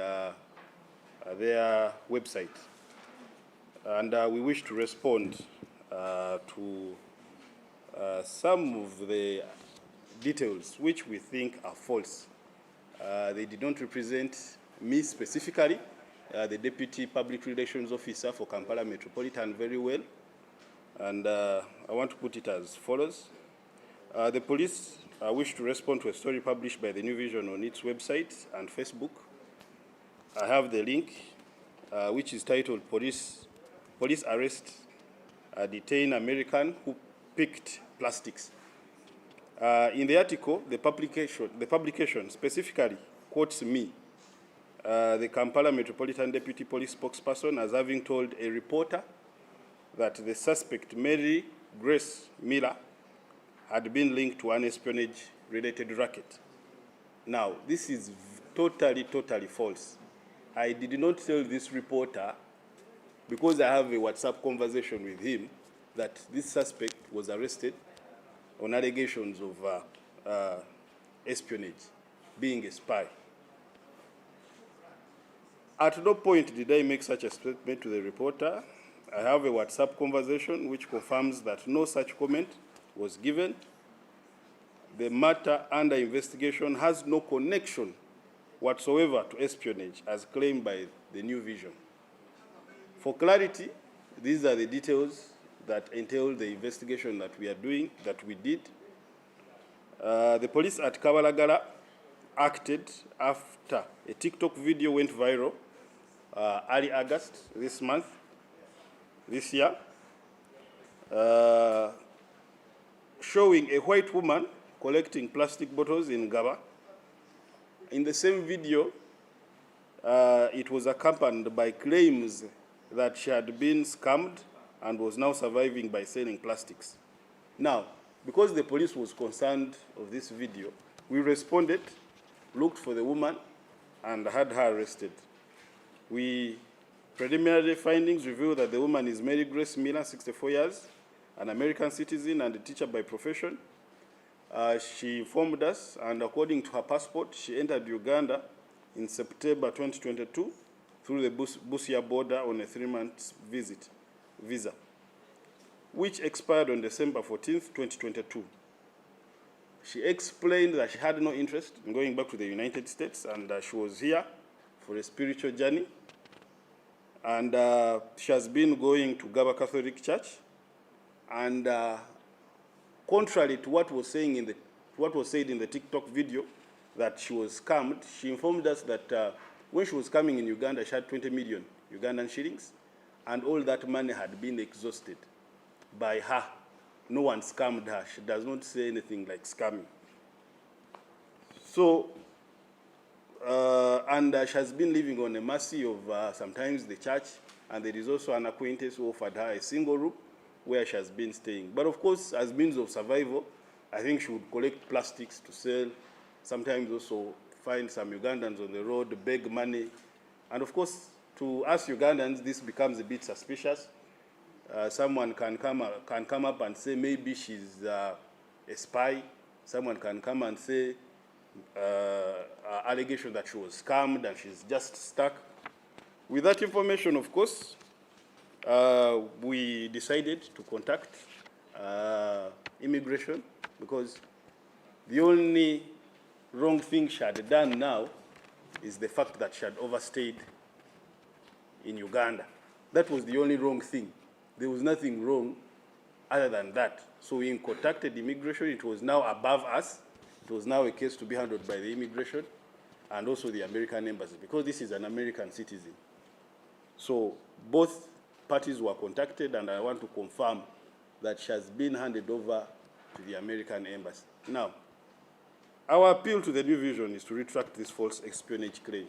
their website. And we wish to respond to some of the details which we think are false. They did not represent me specifically, the Deputy Public Relations Officer for Kampala Metropolitan very well. And I want to put it as follows. The police wish to respond to a story published by the New Vision on its website and Facebook. I have the link, which is titled Police Arrest Detain American Who Picked Plastics. In the article, the publication specifically quotes me, the Kampala Metropolitan Deputy Police Spokesperson, as having told a reporter that the suspect, Mary Grace Miller, had been linked to an espionage-related racket. Now, this is totally false. I did not tell this reporter, because I have a WhatsApp conversation with him, that this suspect was arrested on allegations of espionage, being a spy. At no point did I make such a statement to the reporter, I have a WhatsApp conversation which confirms that no such comment was given. The matter under investigation has no connection whatsoever to espionage as claimed by the New Vision. For clarity, these are the details that entail the investigation that we are doing, that we did. The police at Kabalagala acted after a TikTok video went viral early August this year, showing a white woman collecting plastic bottles in Gaba. In the same video, it was accompanied by claims that she had been scammed and was now surviving by selling plastics. Now, because the police was concerned of this video, we responded, looked for the woman, and had her arrested. Preliminary findings reveal that the woman is Mary Grace Miller, 64 years, an American citizen and a teacher by profession. She informed us, and according to her passport, she entered Uganda in September 2022 through the Busia border on a 3-month visa, which expired on December 14th, 2022. She explained that she had no interest in going back to the United States, and she was here for a spiritual journey. And she has been going to Gaba Catholic Church. And contrary to what was said in the TikTok video, that she was scammed, she informed us that when she was coming in Uganda, she had 20 million Ugandan shillings, and all that money had been exhausted by her. No one scammed her. She does not say anything like scamming. So, and she has been living on a mercy of sometimes the church, and there is also an acquaintance who offered her a single room where she has been staying. But of course, as means of survival, I think she would collect plastics to sell, sometimes also find some Ugandans on the road, beg money. And of course, to us Ugandans, this becomes a bit suspicious. Someone can come up and say maybe she's a spy. Someone can come and say allegation that she was scammed and she's just stuck. With that information, of course, we decided to contact immigration, because the only wrong thing she had done now is the fact that she had overstayed in Uganda. That was the only wrong thing. There was nothing wrong other than that. So we contacted immigration. It was now above us. It was now a case to be handled by the immigration and also the American embassy, because this is an American citizen. So both parties were contacted, and I want to confirm that she has been handed over to the American embassy. Now, our appeal to the New Vision is to retract this false espionage claim,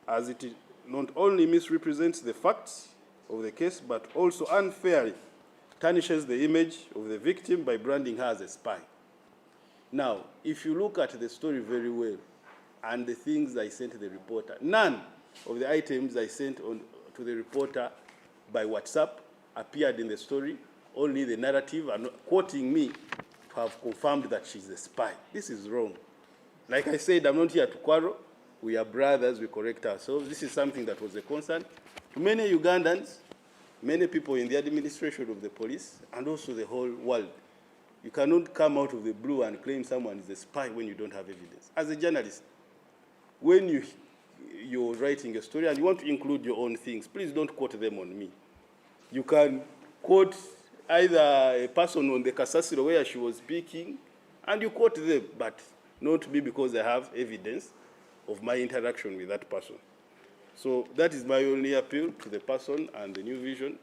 as it not only misrepresents the facts of the case, but also unfairly tarnishes the image of the victim by branding her as a spy. Now, if you look at the story very well, and the things I sent to the reporter, none of the items I sent to the reporter by WhatsApp appeared in the story, only the narrative and quoting me to have confirmed that she's a spy. This is wrong. Like I said, I'm not here to quarrel. We are brothers, we correct ourselves. This is something that was a concern to many Ugandans, many people in the administration of the police, and also the whole world. You cannot come out of the blue and claim someone is a spy when you don't have evidence. As a journalist, when you're writing a story and you want to include your own things, please don't quote them on me. You can quote either a person on the Kasasiro where she was speaking, and you quote them, but not me, because I have evidence of my interaction with that person. So that is my only appeal to the person and the New Vision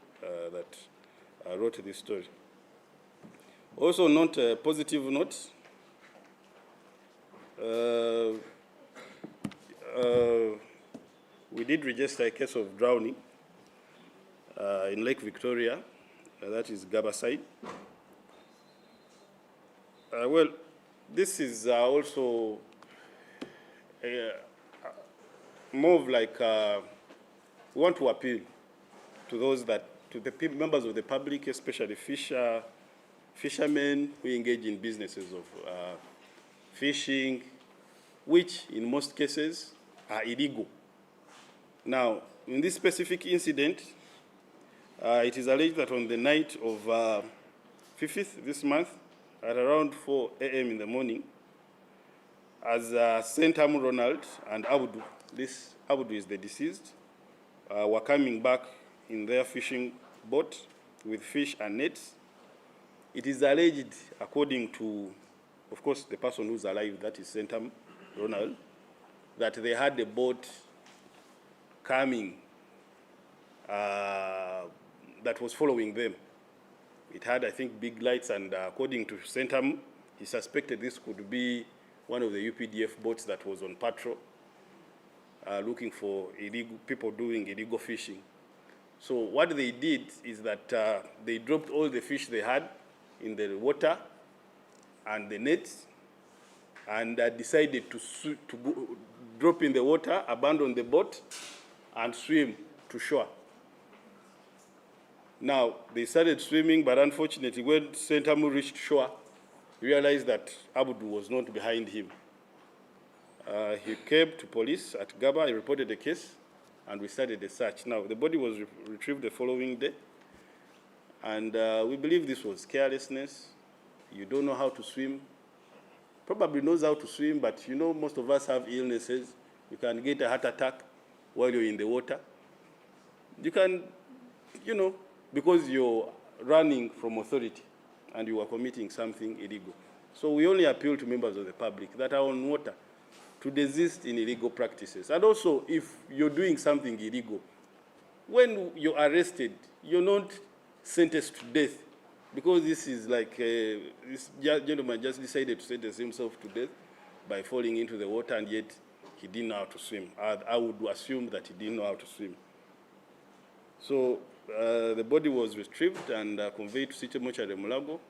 that wrote this story. Also, note a positive note. We did register a case of drowning in Lake Victoria, that is Gaba side. Well, this is also more of like we want to appeal to those to the members of the public, especially fishermen who engage in businesses of fishing, which in most cases are illegal. Now, in this specific incident, It is alleged that on the night of 5th this month, at around 4 a.m. in the morning, as Sentam Ronald and Abdu, this Abdu is the deceased, were coming back in their fishing boat with fish and nets. It is alleged, according to, of course, the person who's alive, that is Sentam Ronald, that they had a boat coming that was following them. It had, I think, big lights, and according to Sentam, he suspected this could be one of the UPDF boats that was on patrol, looking for people doing illegal fishing. So what they did is that they dropped all the fish they had in the water and the nets, and decided to drop in the water, abandon the boat, and swim to shore. Now, they started swimming, but unfortunately, when Sentamu reached shore, he realized that Abdu was not behind him. He came to police at Gaba, he reported the case, and we started a search. Now, the body was retrieved the following day, and we believe this was carelessness. You don't know how to swim. Probably knows how to swim, but you know, most of us have illnesses. You can get a heart attack while you're in the water. You can, you know, because you're running from authority and you are committing something illegal. So we only appeal to members of the public that are on water to desist in illegal practices. And also, if you're doing something illegal, when you're arrested, you're not sentenced to death, because this is like, this gentleman just decided to sentence himself to death by falling into the water, and yet he didn't know how to swim. I would assume that he didn't know how to swim. So the body was retrieved and conveyed to City Mortuary Mulago.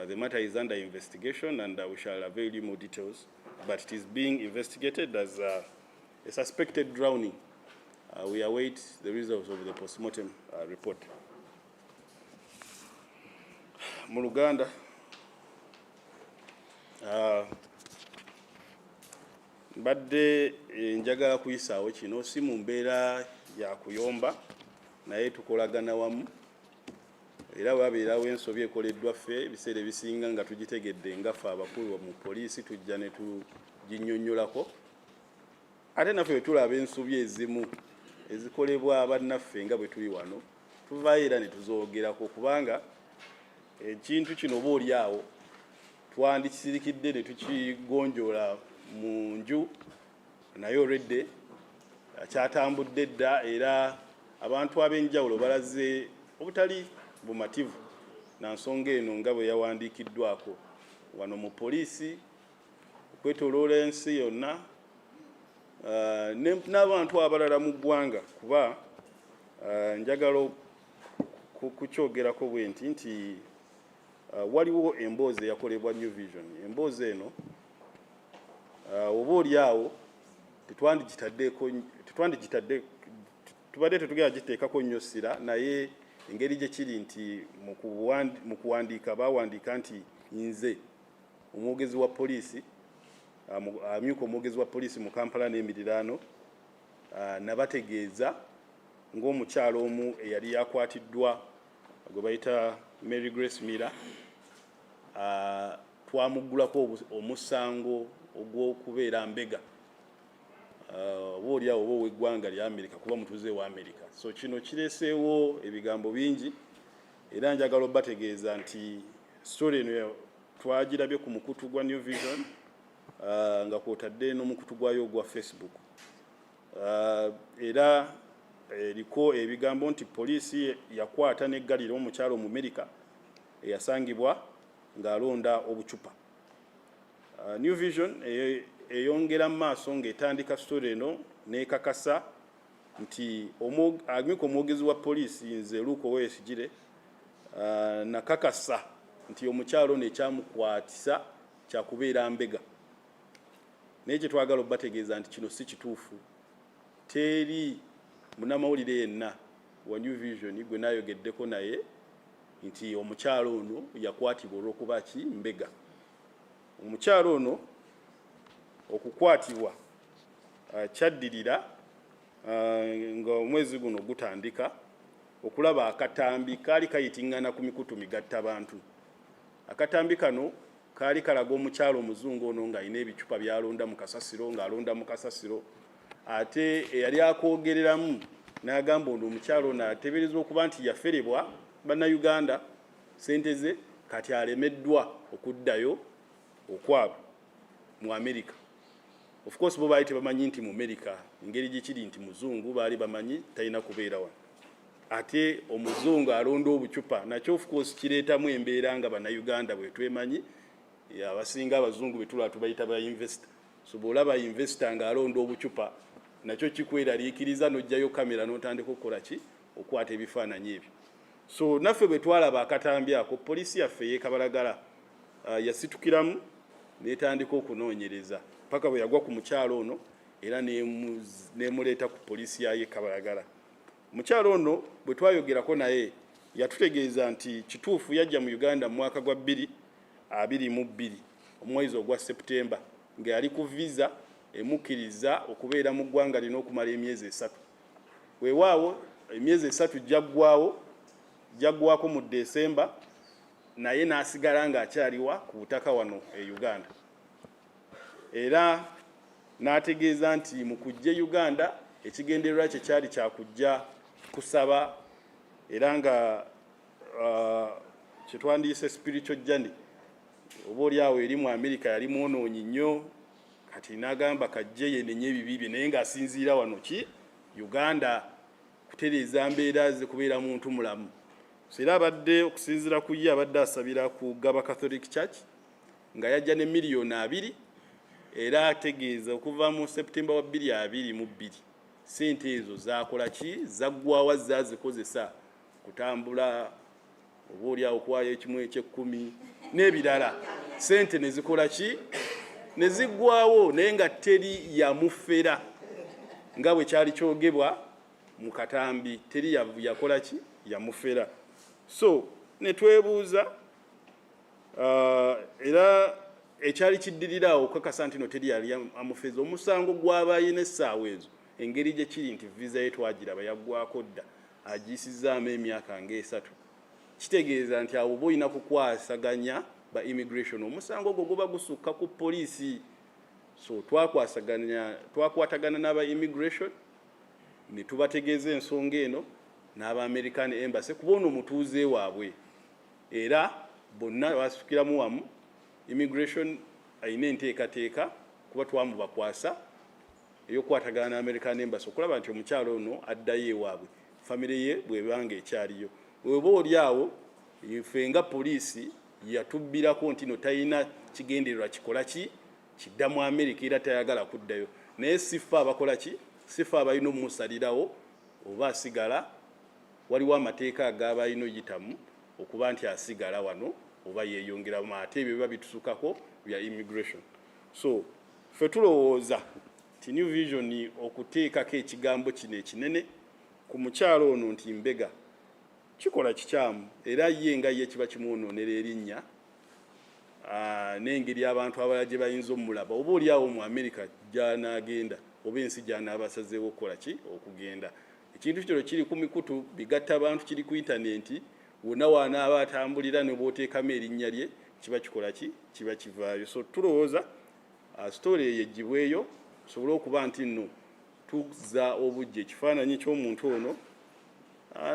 The matter is under investigation, and we shall avail you more details. But it is being investigated as a suspected drowning. We await the results of the postmortem report. Mu Luganda, mbadde njagala kuyisaawo kino si mu mbeera ya kuyomba, naye tukolagana wamu, era wabeerawo ensobi ekoleddwa ffe ebiseera ebisinga nga tugitegedde nga ffe abakulu mu poliisi tujja ne tuginnyonnyolako, ate naffe bwe tulaba ensobi ezimu ezikolebwa bannaffe nga bwe tuli wano tuvaayo era ne tuzoogerako, kubanga ekintu kino oba oli awo twandikisirikidde ne tukigonjoola mu nju, naye olwedde kyatambudde dda, era abantu ab'enjawulo balaze obutali bumativu na nsonga eno nga bwe yawandiikiddwako wano mu poliisi, okwetooloola ensi yonna n'abantu abalala mu ggwanga, kuba njagala kukyogerako bwe nti waliwo emboozi eyakolebwa New Vision. Emboozi eno oba oli awo tubadde tetugenda giteekako nnyo ssira, naye engeri gye kiri nti mu kuwandiika baawandiika nti nze omwogezi wa poliisi, amyuka omwogezi wa poliisi mu Kampala n'emiriraano, nabategeeza ng'omukyalo omu eyali yakwatiddwa gwe bayita Mary Grace Miller, twamuggulako omusango ogw'okubeera mbega, oba oli awo oba ow'eggwanga lya Amerika, kuba mutuuze wa Amerika. So kino kireeseewo ebigambo bingi, era njagala obategeeza nti story eno twagirabye ku mukutu gwa New Vision, nga kwotadde n'omukutu gwayo ogwa Facebook. Era eriko ebigambo nti poliisi yakwata n'eggalira omukyalo mu Amerika eyasangibwa ng'alonda obucupa. New Vision eyongera mu maaso ng'etandika story eno n'ekakasa nti amyuka omwogezi wa poliisi nze Luuko Weesigire nakakasa nti omukyalo ono ekyamukwatisa kyakubeera mbega. Naye kye twagala obategeeza nti kino si kituufu. Teri munnamawulire yenna wa New Vision gwe naayogeddeko naye nti omukyalo ono yakwatibwa olw'okuba ki mbega. Omukyalo ono okukwatibwa kyaddirira nga omwezi guno gutandika okulaba akatambi kaali kayitingana ku mikutu migatta abantu. Akatambi kano kaali kalaga omukyalo omuzungu ono ng'alina ebicupa by'alonda mu kasasiro ng'alonda mu kasasiro, ate eyali akoogereramu n'agamba ono omukyalo ono ateebereza okuba nti yaferebwa bannayuganda ssente ze kati alemeddwa okuddayo okwaba mu America. Of course bo baali tebamanyi nti mu America engeri gikiri nti muzungu baali bamanyi talina kubeera wano. Ate omuzungu alonda obucupa nakyo of course kireetamu embeera nga bannayuganda bwe twemanyi abasinga abazungu betula tubayita ba investor. So bw'olaba investor ng'alonda obucupa nakyo kikweraliikiriza n'ojjayo kamera n'otandika okukola ki okwata ebifaananyi ebyo. So naffe bwe twalaba akatambi ako poliisi yaffe y'e Kabalagala yasitukiramu n'etandika okunoonyereza paka bwe yagwa ku mukyalo ono era n'emuleeta ku poliisi y'e Kabalagala. Mukyalo ono bwe twayogerako naye yatutegeeza nti kituufu yajja mu Uganda mu mwaka gwa 2022 omwezi ogwa Septemba nga yali ku visa emukkiriza okubeera mu ggwanga lino okumala emyezi 3. Weewaawo emyezi 3 jaggwako mu Desemba naye n'asigala ng'akyaliwa ku butaka wano e Uganda. Era n'ategeeza nti mu kujja Uganda ekigendererwa kye kyali kyakujja kusaba era nga kye twandiise spiritual journey oba oliawo eri mu America yali mwonoonyi nnyo kati n'agamba kajje yenenye ebibi bye naye ng'asinziira wano ki Uganda kutereeza mbeera ze kubeera muntu mulamu. So era abadde okusinziira ku ye abadde asabira ku Gaba Catholic Church nga yajja ne $2,000,000 era ategeeza okuva mu Septemba wa 2022 sente ezo zakola ki zaggwawa zazikozesa kutambula oba oliawo okwayo ekimu eky'ekkumi n'ebirala sente ne zikola ki ne ziggwawo naye nga teri yamufera nga bwe kyali kyogebwa mu katambi teri yakola ki yamufera. So ne twebuuza era ekyali kiddirirawo okukakasa nti no teri yali amufeza omusango gw'abaye n'essaawa ezo engeri gye kiri nti visa ye twagiraba yaggwako dda agiyisizaamu emyaka nga3. Kitegeeza nti awo oba olina kukwasaganya ba immigration omusango ogwo guba gusukka ku poliisi. So twakwatagana n'aba immigration ne tubategeeza ensonga eno n'aba American Embassy kuba ono mutuuze waabwe era bonna basukiramu wamu. Immigration ayina enteekateeka kuba twamubakwasa ey'okukwatagana n'American Embassy okulaba nti omukyalo ono addayo ewaabwe famire ye bw'ebanga ekyaliyo. Oba oliawo ife nga poliisi yatubbirako nti no talina kigendererwa kikola ki kidda mu America era tayagala kuddayo naye sifa abakola ki sifa abalina omumusalirawo oba asigala waliwo amateeka ag'abalina oyitamu okuba nti asigala wano oba yeeyongeramu ate ebyo biba bitusukako bya immigration. So ffe tulowooza nti New Vision okuteekako ekigambo kino ekinene ku mukyalo ono nti mbega kikola kikyamu era ye nga ye kiba kimwonoonera erinnya n'engeri abantu abalala gye bayinza omulaba oba oliawo mu America gy'anaagenda oba ensi gy'anaabasazeewo okukola ki okugenda. Ekintu kino kiri ku mikutu bigatta abantu kiri ku intaneti wonna wanaaba atambulira ne bw'oteekamu erinnya lye kiba kikola ki kiba kivaayo. So tulowooza story eyo eggibweyo tusobole okuba nti nno tuzza obujja ekifaananyi ky'omuntu ono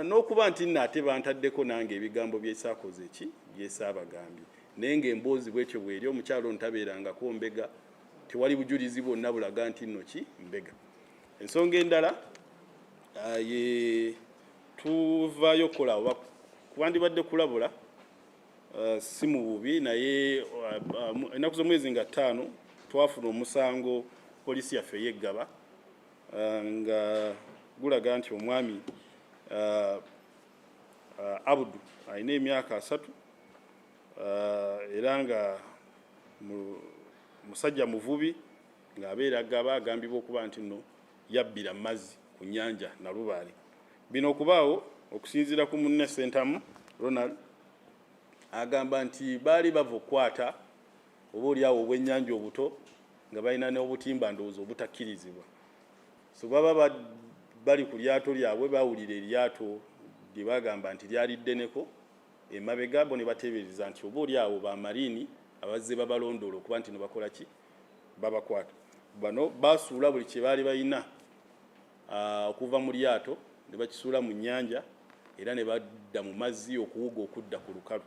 n'okuba nti nno ate bantaddeko nange ebigambo byesaakoze eki byesaabagambye naye ng'emboozi bwetyo bw'eri omukyalo ntabeerangako mbega tewali bujulizi bwonna bulaga nti nno ki mbega. Ensonga endala ye tuvaayo okukola oba kubandibadde kulabula si mu bubi naye ennaku z'omwezi nga 5 twafuna omusango poliisi yaffe yeggaba nga gulaga nti omwami Abudu alina emyaka 3 era nga musajja muvubi ng'abeera Gaba agambibwa okuba nti nno yabbira mazzi ku nnyanja Nalubaale. Bino okubaawo okusinziira ku munne Sentamu Ronald agamba nti baali bava okukwata oba oliawo obwennyanja obuto nga balina n'obutimba ndowooza obutakkirizibwa. So baba bali ku lyato lyabwe bawulira eryato lye bagamba nti lyali ddeneko emabega bo ne bateebereza nti oba oli awo bamaliini abazze babalondoola okuba nti ne bakola ki babakwata. Bano basuula buli kye baali balina okuva mu lyato ne bakisuula mu nnyanja era ne badda mu mazzi okuwuga okudda ku lukalu.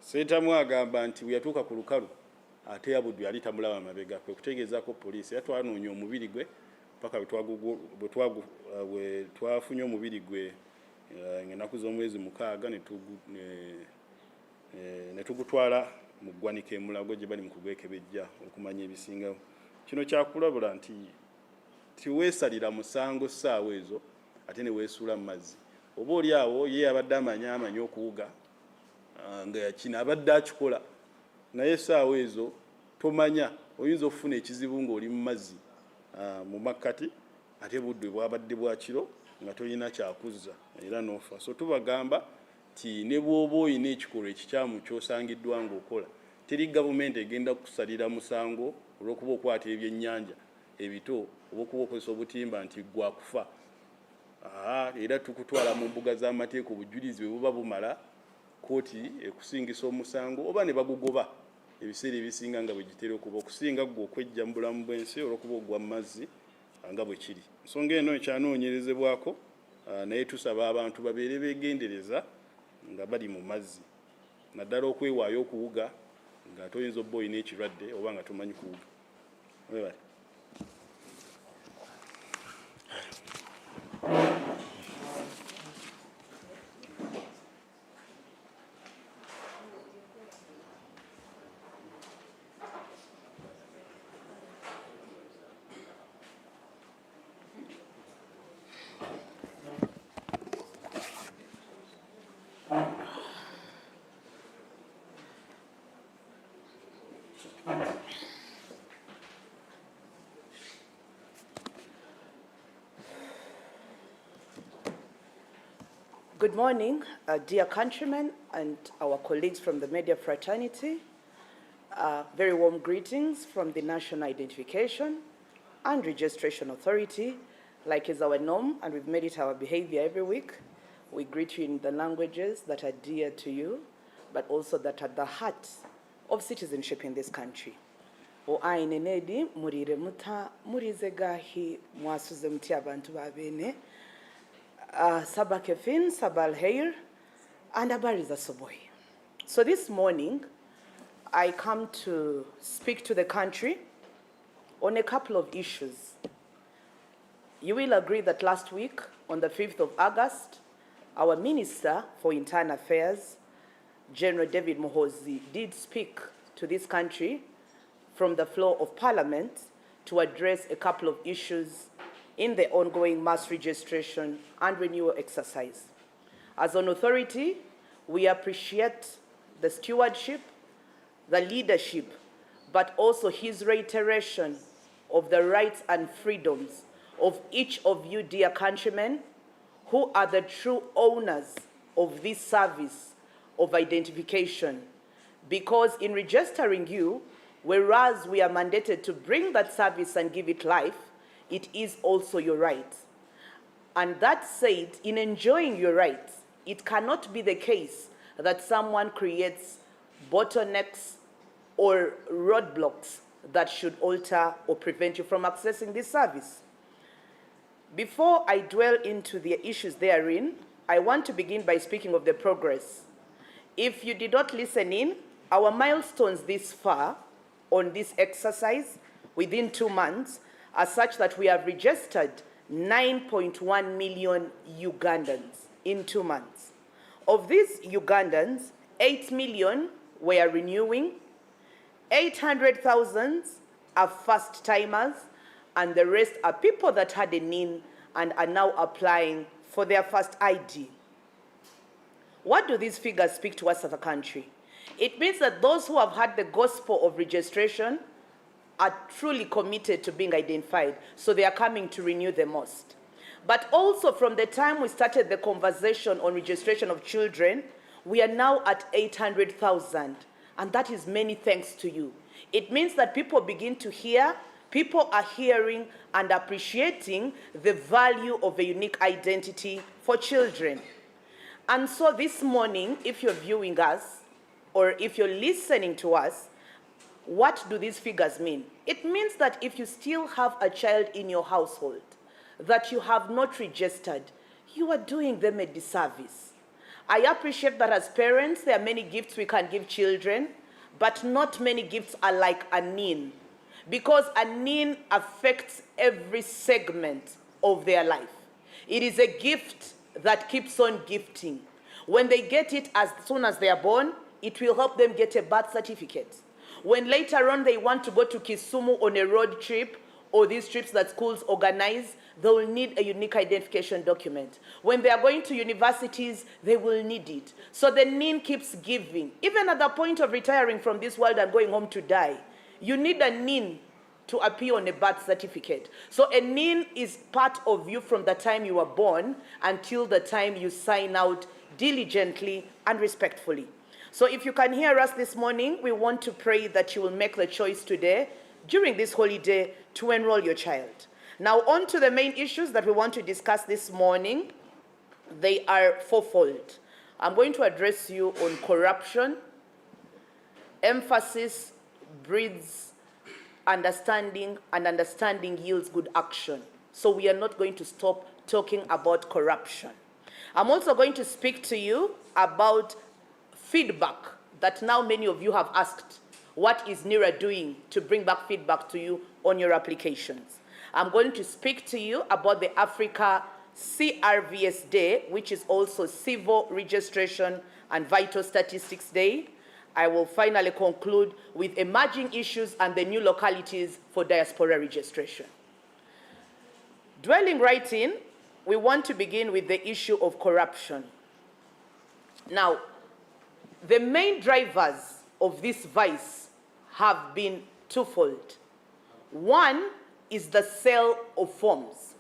Sentamu agamba nti bwe yatuuka ku lukalu ate Yabuddu yali tamulaba mabega, kwe kutegeezaako poliisi era twanoonya omubiri gwe paka bwe twafunye omubiri gwe ennaku z'omwezi 6 ne tugutwala mu ggwanika e Mulago gye bali mu kugwekebejja okumanya ebisingawo. Kino kyakulabula nti tiweesalira musango ssaawa ezo ate ne weesuula mu mazzi. Oba oli awo ye abadde amanya okuwuga nga kino abadde akikola, naye essaawa ezo tomanya, oyinza okufuna ekizibu ng'oli mu mazzi mu makkati ate budde bwabadde bwa kiro nga tolina kyakuzza era n'ofa. So tubagamba nti ne bw'oba olina ekikolwa ekikyamu ky'osangiddwa ng'okola, teri gavumenti egenda kusalira musango olw'okuba okwata ebyennyanja ebito oba okuba okozesa obutimba nti gwa kufa. Era tukutwala mu mbuga z'amateeka obujulizi bwe buba bumala, kooti ekusingisa omusango oba ne bagugoba ebiseera ebisinga nga bwe gitera okuba okusinga gwe okwejja mu bulamu bw'ensi olw'okuba ogwa mu mazzi nga bwe kiri. Ensonga eno ekyanoonyerezebwako, naye tusaba abantu babeere beegendereza nga bali mu mazzi, naddala okwewaayo okuwuga nga toyinza obba olina ekirwadde oba nga tomanyi kuwuga. Webale. Good morning, dear countrymen and our colleagues from the media fraternity. Very warm greetings from the National Identification and Registration Authority. Like is our norm, and we've made it our behavior every week. We greet you in the languages that are dear to you, but also that are the heart of citizenship in this country. O aine nedi murire muta murize gahi mwasuze muti abantu babene. Sabakefin, Sabal Heir, and Abariza Soboy. So this morning, I come to speak to the country on a couple of issues. You will agree that last week, on the 5th of August, our Minister for Internal Affairs, General David Muhoozi, did speak to this country from the floor of Parliament to address a couple of issues in the ongoing mass registration and renewal exercise. As an authority, we appreciate the stewardship, the leadership, but also his reiteration of the rights and freedoms of each of you, dear countrymen, who are the true owners of this service of identification. Because in registering you, whereas we are mandated to bring that service and give it life, it is also your right. And that said, in enjoying your rights, it cannot be the case that someone creates bottlenecks or roadblocks that should alter or prevent you from accessing this service. Before I dwell into the issues therein, I want to begin by speaking of the progress. If you did not listen in, our milestones this far on this exercise within 2 months are such that we have registered 9.1 million Ugandans in 2 months. Of these Ugandans, 8 million were renewing, 800,000 are first-timers, and the rest are people that had a NIN and are now applying for their first ID. What do these figures speak to us as a country? It means that those who have had the gospel of registration are truly committed to being identified, so they are coming to renew the most. But also from the time we started the conversation on registration of children, we are now at 800,000, and that is many thanks to you. It means that people begin to hear, people are hearing and appreciating the value of a unique identity for children. And so this morning, if you're viewing us or if you're listening to us, what do these figures mean? It means that if you still have a child in your household that you have not registered, you are doing them a disservice. I appreciate that as parents, there are many gifts we can give children, but not many gifts are like a NIN, because a NIN affects every segment of their life. It is a gift that keeps on gifting. When they get it as soon as they are born, it will help them get a birth certificate. When later on they want to go to Kisumu on a road trip, or these trips that schools organize, they will need a unique identification document. When they are going to universities, they will need it. So the NIN keeps giving. Even at the point of retiring from this world and going home to die, you need a NIN to appear on a birth certificate. So a NIN is part of you from the time you were born until the time you sign out diligently and respectfully. So if you can hear us this morning, we want to pray that you will make the choice today, during this holiday, to enroll your child. Now on to the main issues that we want to discuss this morning. They are fourfold. I'm going to address you on corruption. Emphasis breeds understanding, and understanding yields good action. So we are not going to stop talking about corruption. I'm also going to speak to you about feedback that now many of you have asked. What is NIRA doing to bring back feedback to you on your applications? I'm going to speak to you about the Africa CRVS Day, which is also Civil Registration and Vital Statistics Day. I will finally conclude with emerging issues and the new localities for diaspora registration. Dwelling right in, we want to begin with the issue of corruption. Now, the main drivers of this vice have been twofold. One is the sale of forms.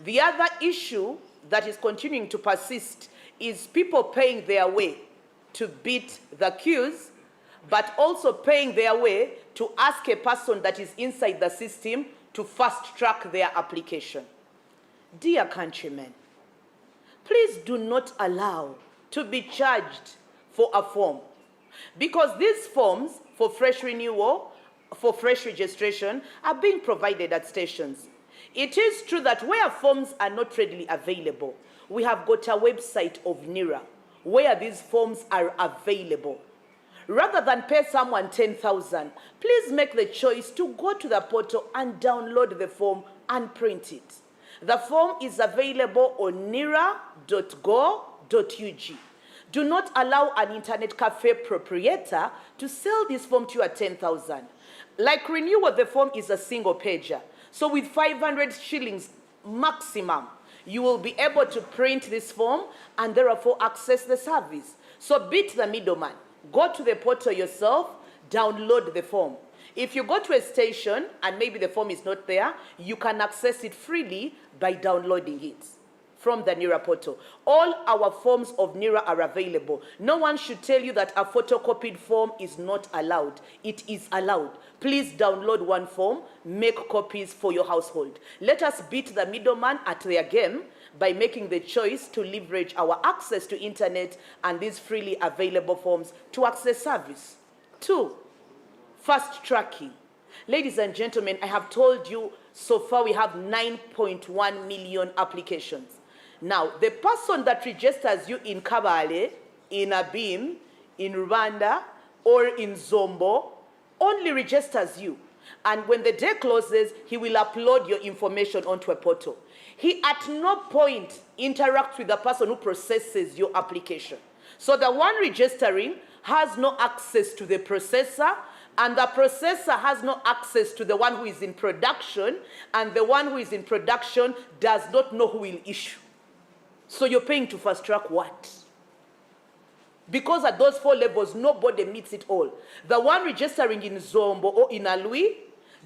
The other issue that is continuing to persist is people paying their way to beat the queues, but also paying their way to ask a person that is inside the system to fast-track their application. Dear countrymen, please do not allow to be charged for a form, because these forms for fresh renewal, for fresh registration, are being provided at stations. It is true that where forms are not readily available, we have got a website of NIRA where these forms are available. Rather than pay someone 10,000, please make the choice to go to the portal and download the form and print it. The form is available on nira.go.ug. Do not allow an internet cafe proprietor to sell this form to you at 10,000. Like renewal, the form is a single pager. So with 500 shillings maximum, you will be able to print this form and therefore access the service. So beat the middleman. Go to the portal yourself, download the form. If you go to a station and maybe the form is not there, you can access it freely by downloading it from the NIRA portal. All our forms of NIRA are available. No one should tell you that a photocopied form is not allowed. It is allowed. Please download one form, make copies for your household. Let us beat the middleman at their game by making the choice to leverage our access to internet and these freely available forms to access service. 2, fast tracking. Ladies and gentlemen, I have told you so far we have 9.1 million applications. Now, the person that registers you in Kabale, in Abim, in Rwanda, or in Zombo only registers you. And when the day closes, he will upload your information onto a portal. He at no point interacts with the person who processes your application. So the one registering has no access to the processor, and the processor has no access to the one who is in production, and the one who is in production does not know who will issue. So you're paying to fast track what? Because at those 4 levels, nobody meets it all. The one registering in Zombo or in Alui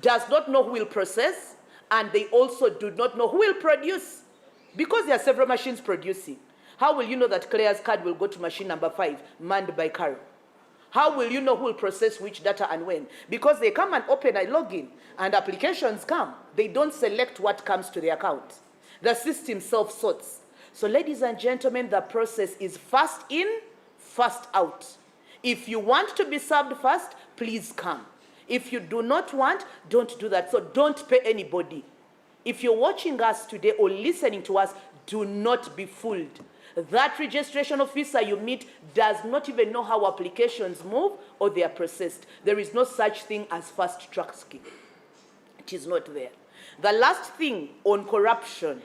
does not know who will process, and they also do not know who will produce, because there are several machines producing. How will you know that Claire's card will go to machine number 5, manned by Carol? How will you know who will process which data and when? Because they come and open a login, and applications come. They don't select what comes to the account. The system self-sorts. So ladies and gentlemen, the process is first in, first out. If you want to be served first, please come. If you do not want, don't do that. So don't pay anybody. If you're watching us today or listening to us, do not be fooled. That registration officer you meet does not even know how applications move or they are processed. There is no such thing as fast track scheme. It is not there. The last thing on corruption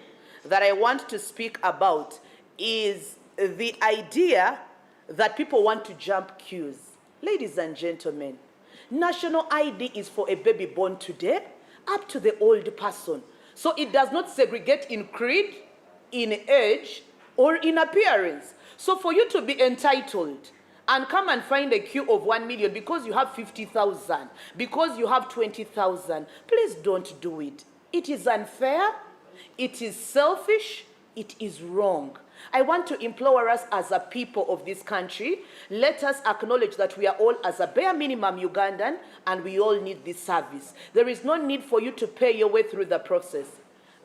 that I want to speak about is the idea that people want to jump queues. Ladies and gentlemen, national ID is for a baby born today up to the old person. So it does not segregate in creed, in age, or in appearance. So for you to be entitled and come and find a queue of 1 million because you have 50,000, because you have 20,000, please don't do it. It is unfair, it is selfish, it is wrong. I want to implore us as a people of this country, let us acknowledge that we are all as a bare minimum Ugandan and we all need this service. There is no need for you to pay your way through the process.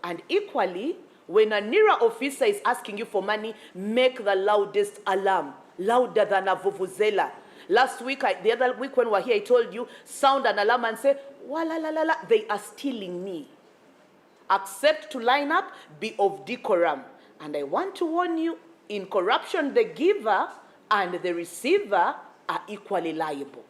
And equally, when a NIRA officer is asking you for money, make the loudest alarm, louder than a vuvuzela. Last week, the other week when we were here, I told you, sound an alarm and say, wala la la la, they are stealing me. Accept to line up, be of decorum. And I want to warn you, in corruption, the giver and the receiver are equally liable.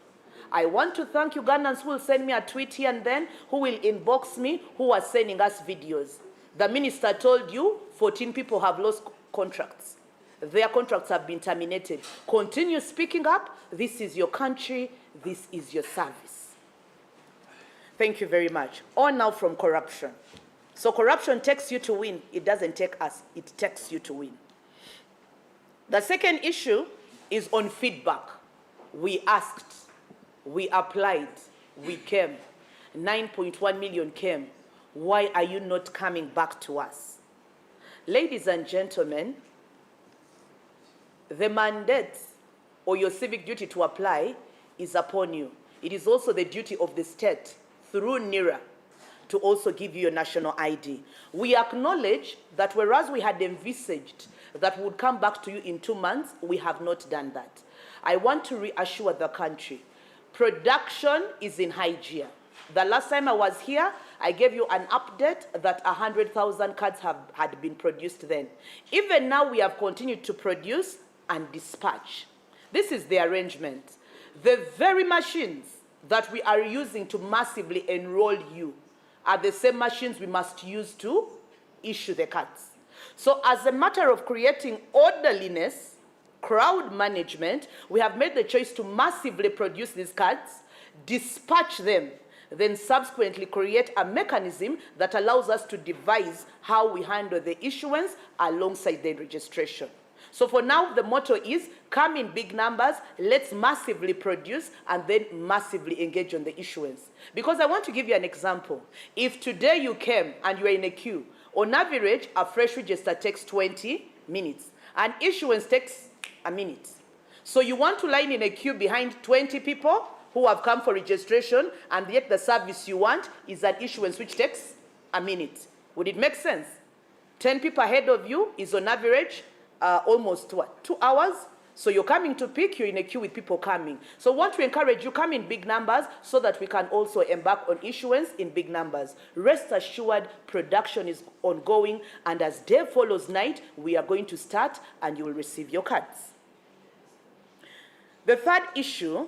I want to thank Ugandans who will send me a tweet here and then, who will inbox me, who are sending us videos. The minister told you 14 people have lost contracts. Their contracts have been terminated. Continue speaking up. This is your country. This is your service. Thank you very much. On now from corruption. So corruption takes you to win. It doesn't take us. It takes you to win. The second issue is on feedback. We asked. We applied. We came. 9.1 million came. Why are you not coming back to us? Ladies and gentlemen, the mandate or your civic duty to apply is upon you. It is also the duty of the state through NIRA to also give you your national ID. We acknowledge that whereas we had envisaged that we would come back to you in 2 months, we have not done that. I want to reassure the country, production is in high gear. The last time I was here, I gave you an update that 100,000 cards had been produced then. Even now, we have continued to produce and dispatch. This is the arrangement. The very machines that we are using to massively enroll you are the same machines we must use to issue the cards. So as a matter of creating orderliness, crowd management, we have made the choice to massively produce these cards, dispatch them, then subsequently create a mechanism that allows us to devise how we handle the issuance alongside the registration. So for now, the motto is come in big numbers, let's massively produce and then massively engage on the issuance. Because I want to give you an example. If today you came and you are in a queue, on average, a fresh register takes 20 minutes and issuance takes a minute. So you want to line in a queue behind 20 people who have come for registration, and yet the service you want is an issuance which takes a minute. Would it make sense? 10 people ahead of you is on average almost what, 2 hours? So you're coming to pick, you're in a queue with people coming. So I want to encourage you, come in big numbers so that we can also embark on issuance in big numbers. Rest assured, production is ongoing, and as day follows night, we are going to start and you will receive your cards. The third issue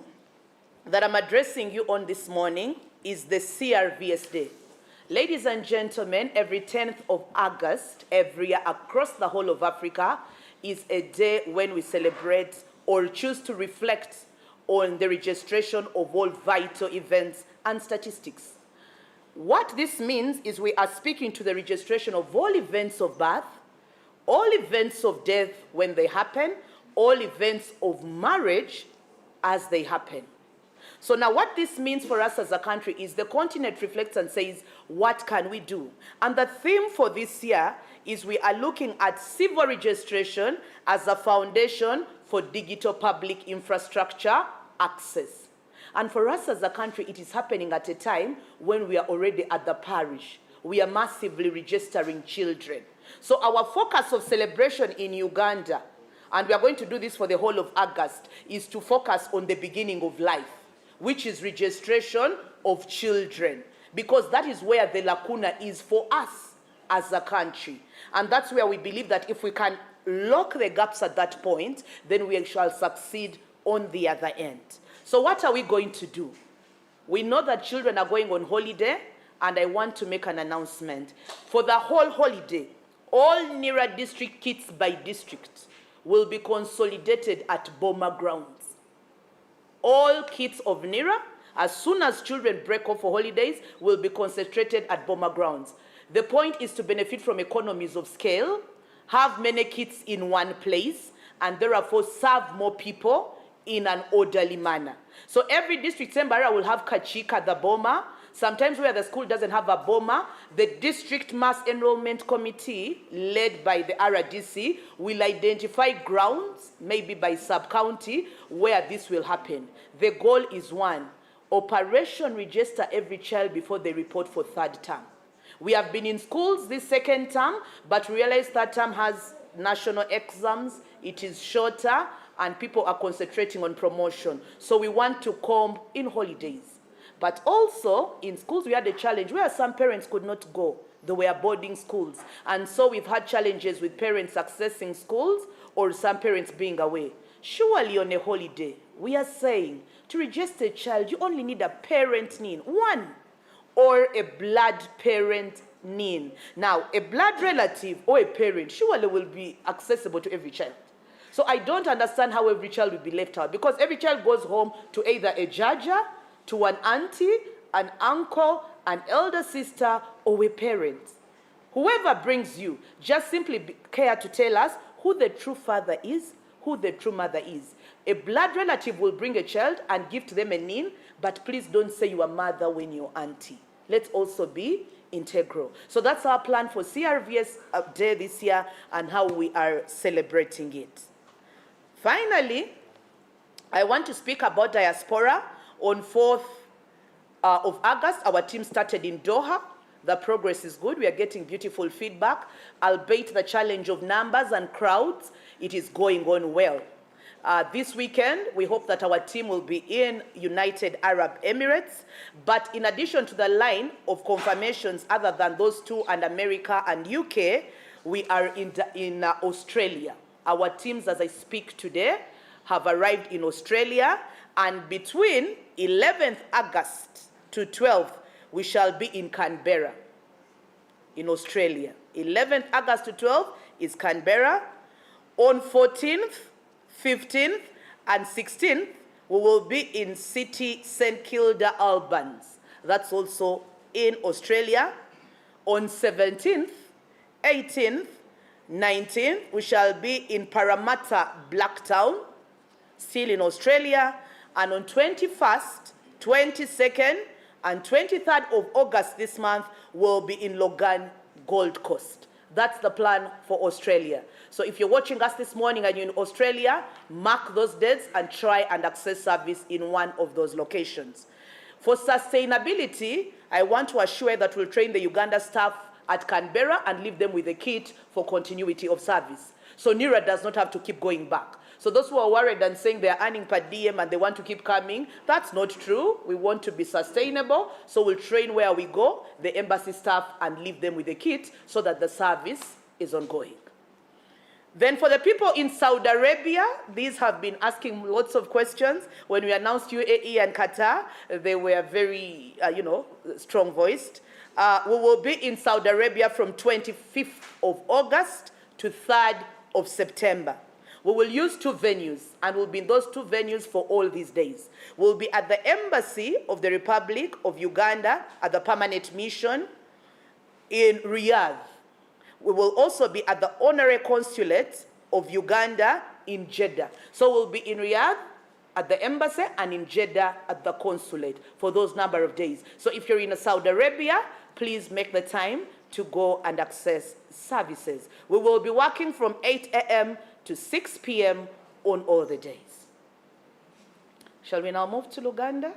that I'm addressing you on this morning is the CRVS Day. Ladies and gentlemen, every 10th of August, every year across the whole of Africa, is a day when we celebrate or choose to reflect on the registration of all vital events and statistics. What this means is we are speaking to the registration of all events of birth, all events of death when they happen, all events of marriage as they happen. So now what this means for us as a country is the continent reflects and says, what can we do? And the theme for this year is we are looking at civil registration as a foundation for digital public infrastructure access. And for us as a country, it is happening at a time when we are already at the parish. We are massively registering children. So our focus of celebration in Uganda, and we are going to do this for the whole of August, is to focus on the beginning of life, which is registration of children, because that is where the lacuna is for us as a country. And that's where we believe that if we can lock the gaps at that point, then we shall succeed on the other end. So what are we going to do? We know that children are going on holiday, and I want to make an announcement. For the whole holiday, all NERA district kits by district will be consolidated at Boma grounds. All kits of NERA, as soon as children break off for holidays, will be concentrated at Boma grounds. The point is to benefit from economies of scale, have many kits in one place, and therefore serve more people in an orderly manner. So every district, Sembara will have Kachika, the Boma. Sometimes where the school doesn't have a Boma, the District Mass Enrollment Committee, led by the RDC, will identify grounds, maybe by sub-county, where this will happen. The goal is one, Operation Register every child before they report for third term. We have been in schools this second term, but realize third term has national exams, it is shorter, and people are concentrating on promotion. So we want to come in holidays. But also, in schools, we had a challenge where some parents could not go. They were boarding schools. And so we've had challenges with parents accessing schools or some parents being away. Surely on a holiday, we are saying to register a child, you only need a parent NIN, one, or a blood parent NIN. Now, a blood relative or a parent surely will be accessible to every child. So I don't understand how every child will be left out, because every child goes home to either a jaja, to an auntie, an uncle, an elder sister, or a parent. Whoever brings you, just simply care to tell us who the true father is, who the true mother is. A blood relative will bring a child and give to them a NIN, but please don't say you are mother when you're auntie. Let's also be integral. So that's our plan for CRVS Day this year and how we are celebrating it. Finally, I want to speak about diaspora. On 4th of August, our team started in Doha. The progress is good. We are getting beautiful feedback. Albeit the challenge of numbers and crowds, it is going on well. This weekend, we hope that our team will be in United Arab Emirates. But in addition to the line of confirmations other than those two and America and UK, we are in Australia. Our teams, as I speak today, have arrived in Australia. And between 11th August to 12th, we shall be in Canberra, in Australia. 11th August to 12th is Canberra. On 14th, 15th, and 16th, we will be in City St. Kilda, Albans. That's also in Australia. On 17th, 18th, 19th, we shall be in Parramatta, Blacktown, still in Australia. And on 21st, 22nd, and 23rd of August this month, we'll be in Logan, Gold Coast. That's the plan for Australia. So if you're watching us this morning and you're in Australia, mark those dates and try and access service in one of those locations. For sustainability, I want to assure that we'll train the Uganda staff at Canberra and leave them with a kit for continuity of service. So NERA does not have to keep going back. So those who are worried and saying they're earning per diem and they want to keep coming, that's not true. We want to be sustainable, so we'll train where we go, the embassy staff, and leave them with a kit so that the service is ongoing. Then for the people in Saudi Arabia, these have been asking lots of questions. When we announced UAE and Qatar, they were very, strong-voiced. We will be in Saudi Arabia from 25th of August to 3rd of September. We will use two venues, and we'll be in those two venues for all these days. We'll be at the Embassy of the Republic of Uganda at the Permanent Mission in Riyadh. We will also be at the Honorary Consulate of Uganda in Jeddah. So we'll be in Riyadh at the embassy and in Jeddah at the consulate for those number of days. So if you're in Saudi Arabia, please make the time to go and access services. We will be working from 8 a.m. to 6 p.m. on all the days. Shall we now move to Luganda?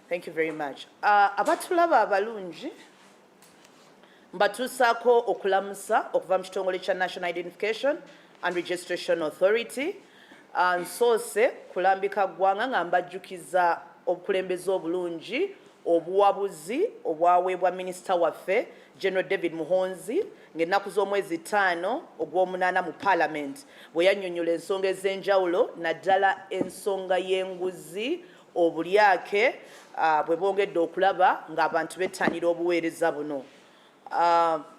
Thank you very much. Abatulaba abalungi. mbatuusaako okulamusa okuva mu kitongole kya National Identification and Registration Authority. Nsoose kulambika ggwanga nga mbajjukiza obukulembeze obulungi obuwabuzi obwaweebwa minisita waffe General David Muhonzi ng'ennaku z'omwezi 5 ogw'omunaana mu Parliament bwe yannyonnyola ensonga ez'enjawulo naddala ensonga y'enguzi obulyake bwe bongedde okulaba ng'abantu bettaanira obuweereza buno.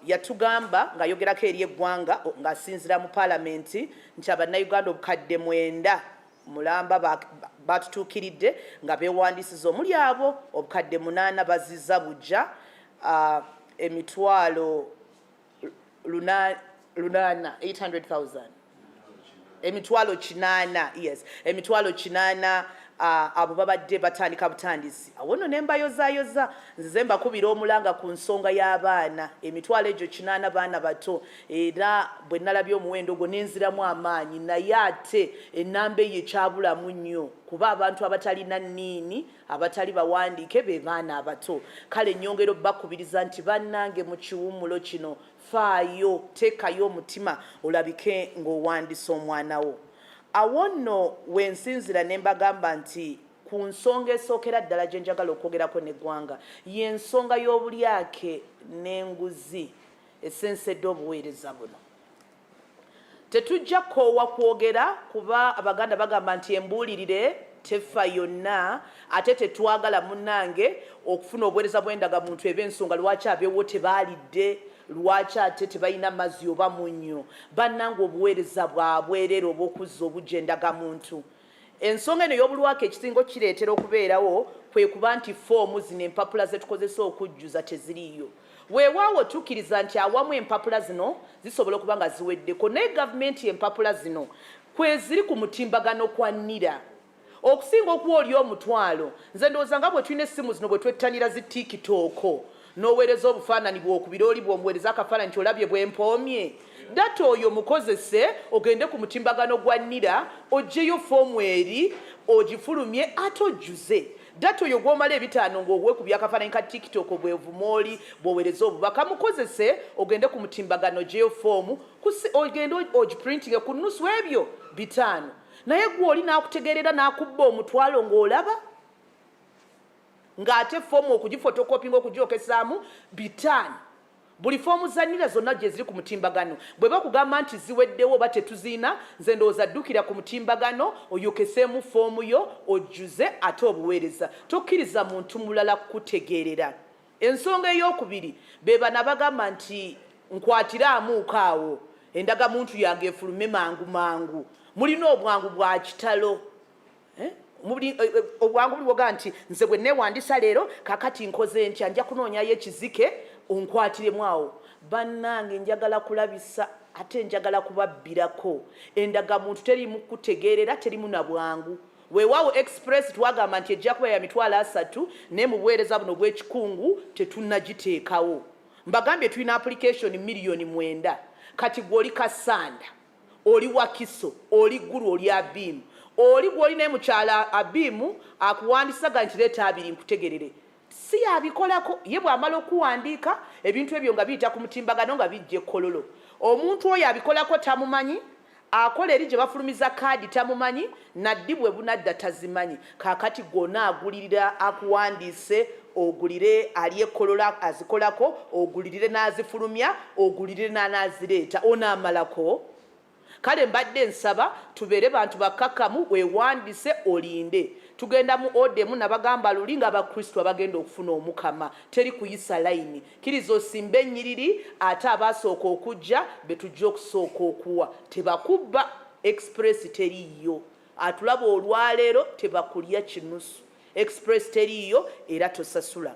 Yatugamba ng'ayogerako eri eggwanga ng'asinziira mu Parliament nti abannayuganda obukadde 9 mulamba batutuukiridde nga beewandiisiza omuli abo obukadde 8 bazizza bujja emitwalo 800,000 emitwalo 8, yes, emitwalo 8 abo babadde batandika butandisi. Awo nno ne mbayozayoza nzize mbakubira omulanga ku nsonga y'abaana emitwalo egyo 8 baana bato, era bwe nalabye omuwendo ogwo nenziramu amaanyi, naye ate ennamba eyo ekyabulamu nnyo kuba abantu abatalina nniini abatali bawandiike be baana abato. Kale ennyongero bakubiriza nti bannange mu kiwummulo kino faayo, teekayo omutima olabike ng'owandiisa omwana wo. Awo nno wensinzira ne mbagamba nti ku nsonga esookera ddala gye njagala okwogerako n'eggwanga y'ensonga y'obulyake n'enguzi esensedde obuweereza buno. Tetujja koowa kwogera kuba Abaganda bagamba nti embuulirire tefa yonna, ate tetwagala munnange okufuna obuweereza bw'endagamuntu eb'ensonga lwaki abeewo tebaalidde, lwaki ate tebalina mazzi oba munnyo. Bannange obuweereza bwabwerere obw'okuzza obujja endagamuntu. Ensonga eno y'obulwake ekisingo kireetera okubeerawo kwe kuba nti foomu zino empapula ze tukozesa okujjuza teziriiyo. Weewaawo tukkiriza nti awamu empapula zino zisobola okuba nga ziweddeko, naye gavumenti empapula zino kweziri ku mutimbagano kwa nnira okusinga okuwa oli omutwalo. Nze ndowooza nga bwe tulina essimu zino bwe twettanira zi TikTok n'oweereza obufaananyi bw'okubira oli bw'omuweereza akafaananyi nti olabye bw'empoomye, data oyo mukozese ogende ku mutimbagano gwa nnira oggyeyo foomu eri ogifulumye ate ojjuze. Data oyo gw'omala ebitaano ng'owekubya akafaananyi ka TikTok bwevuma oli bw'oweereza obubaka mukozese ogende ku mutimbagano oggyeyo foomu ogende ogiprintinge ku nnusu ebyo 5. Naye gwe oli n'akutegeerera n'akubba omutwalo ng'olaba ng'ate foomu okugifotokopinga okugyokesaamu 5. Buli foomu za nnira zonna gye ziri ku mutimbagano bwe bakugamba nti ziweddewo oba tetuziina, nze ndowooza ddukira ku mutimbagano oyokeseemu foomu yo ojjuze ate obuweereza. Tokkiriza muntu mulala kukutegeerera. Ensonga ey'okubiri be bana bagamba nti nkwatiraamuuko awo endagamuntu yange efulume mangu mangu. Mulina obwangu bwa kitalo. Obwangu buliwoga nti nze bwe neewandisa leero kakati nkoze ntya nja kunoonyayo ekizike onkwatiremu awo. Bannange njagala kulabisa ate njagala kubabbirako. Endagamuntu terimu kutegeerera, terimu na bwangu. Weewaawo express twagamba nti ejja kuba ya mitwalo 3 naye mu buweereza buno bw'ekikungu tetunnagiteekawo. Mbagambye tulina application 9,000,000. Kati gw'oli Kasanda, oli Wakiso, oli Gulu, oli Abimu. Oli gw'oli naye mukyala Abimu akuwandisaga nti leeta 2 nkutegerere. Si yabikolako, ye bw'amala okuwandiika ebintu ebyo nga biyita ku mutimbagano nga bijja ekkololo. Omuntu oyo abikolako tamumanyi, akola eri gye bafulumiza kaadi tamumanyi, naddi bwe bunadda tazimanyi. Kaakati gwonna agulirira akuwandiise, ogulire ali ekkolola azikolako, ogulirire n'azifulumya, ogulirire n'anaazireeta, onaamalako. Kale mbadde nsaba tubeere bantu bakkakkamu weewandise olinde. Tugenda mu odemu nabagamba luli nga abakristo abagenda okufuna omukama, teri kuyisa layini. Kiriza osimbe ennyiriri ate abaasooka okujja be tujja okusooka okuwa. Tebakubba express teriiyo. Atulaba olwaleero tebakulya kinusu. Express teriiyo era tosasula.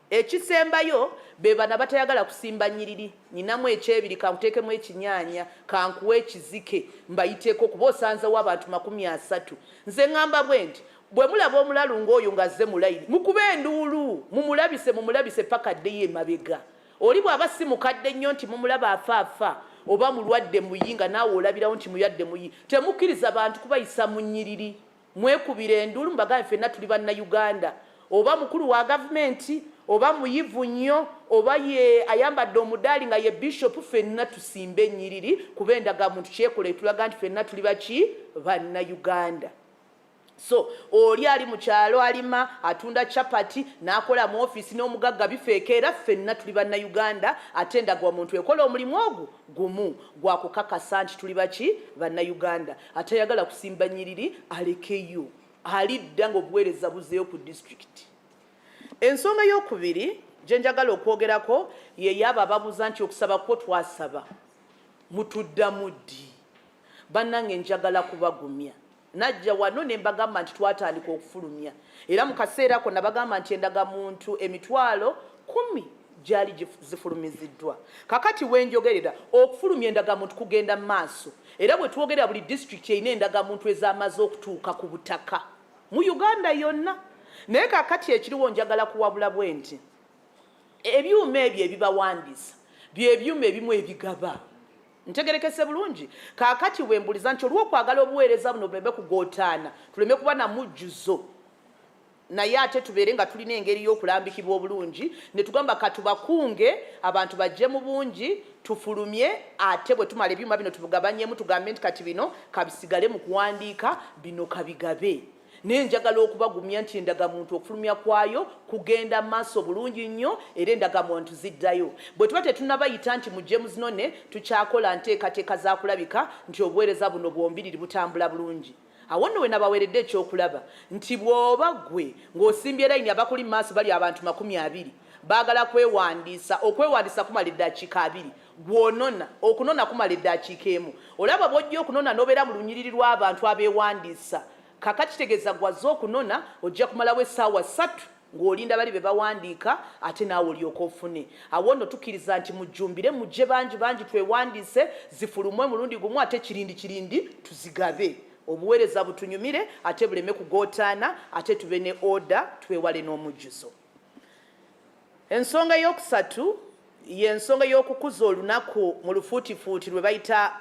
Ekisembayo be bana batayagala kusimba nnyiriri. Ninamu ekyebiri kankuteekemu ekinyaanya, kankuwa ekizike mbayiteeko kuba osanzewo abantu 30. Nze ŋŋamba bwe nti bwe mulaba omulalu ng'oyo ng'azze mu layini mukube enduulu, mumulabise paka addeyo emabega. Oli bw'aba si mukadde nnyo nti mumulaba afaafa oba mulwadde muyinga naawe olabirawo nti muyadde muyi. Temukkiriza bantu kubayisa mu nnyiriri. Mwekubira enduulu mbagambe ffenna tuli bannayuganda. Oba mukulu wa gavumenti, oba muyivu nnyo oba ye ayambadde omudaali nga ye bishop ffenna tusimbe ennyiriri kuba endagamuntu kyekola etulaga nti ffenna tuli baki bannayuganda. So oli ali mu kyalo alima atunda chapati n'akola mu office n'omugagga bifeeka era ffenna tuli bannayuganda ate endagwa muntu ekola omulimu ogwo gumu gwa kukakasa nti tuli baki bannayuganda atayagala kusimba nnyiriri alekeyo alidda ng'obuweereza buzeeyo ku district. Ensonga y'okubiri gye njagala okwogerako ye yaba ababuuza nti okusaba kwo twasaba mutuddamu ddi. Bannange njagala kubagumya najja wano ne mbagamba nti twatandika okufulumya era mu kaseera ako nabagamba nti endagamuntu emitwalo 10 gyali zifulumiziddwa. Kakati wenjogerera okufulumya endagamuntu kugenda mu maaso era bwe twogerera buli district erina endagamuntu ezamaze okutuuka ku butaka mu Uganda yonna. Naye kakati ekiriwo njagala kuwabula bwe nti ebyuma ebyo ebibawandiisa by'ebyuma ebimu ebigaba. Ntegerekese bulungi. Kakati wembuliza nti olw'okwagala obuweereza buno buleme kugootaana tuleme kuba na mujjuzo naye ate tubeere nga tulina engeri y'okulambikibwa obulungi ne tugamba katubakunge abantu bajje mu bungi tufulumye ate bwe tumala ebyuma bino tubugabanyemu tugambe nti kati bino kabisigale mu kuwandiika bino kabigabe. Naye njagala okubagumya nti endagamuntu okufulumya kwayo kugenda maaso bulungi nnyo era endagamuntu ziddayo. Bwe tuba tetunnabayita nti mujje muzinone tukyakola nteekateeka za kulabika nti obuweereza buno bwombiriri butambula bulungi. Awo nno we nabaweeredde ekyokulaba nti bw'oba ggwe ng'osimbye layini abakuli mu maaso bali abantu 20 baagala kwewandiisa okwewandiisa kumala eddakiika 2 gw'onona okunona kumala eddakiika 1 olaba bw'ojja okunona n'obeera mu lunyiriri lw'abantu abeewandiisa kakati kitegeeza gwaze okunona ojja kumalawo essaawa 3 ng'olinda bali be bawandiika ate naawe olyoka ofune. Awo nno tukkiriza nti mujjumbire mujje bangi twewandiise zifulumwe mulundi gumu ate kirindi tuzigabe obuweereza butunyumire ate buleme kugootaana ate tube ne order twewale n'omujjuzo. Ensonga y'okusatu y'ensonga y'okukuza olunaku mu lufuutifuuti lwe bayita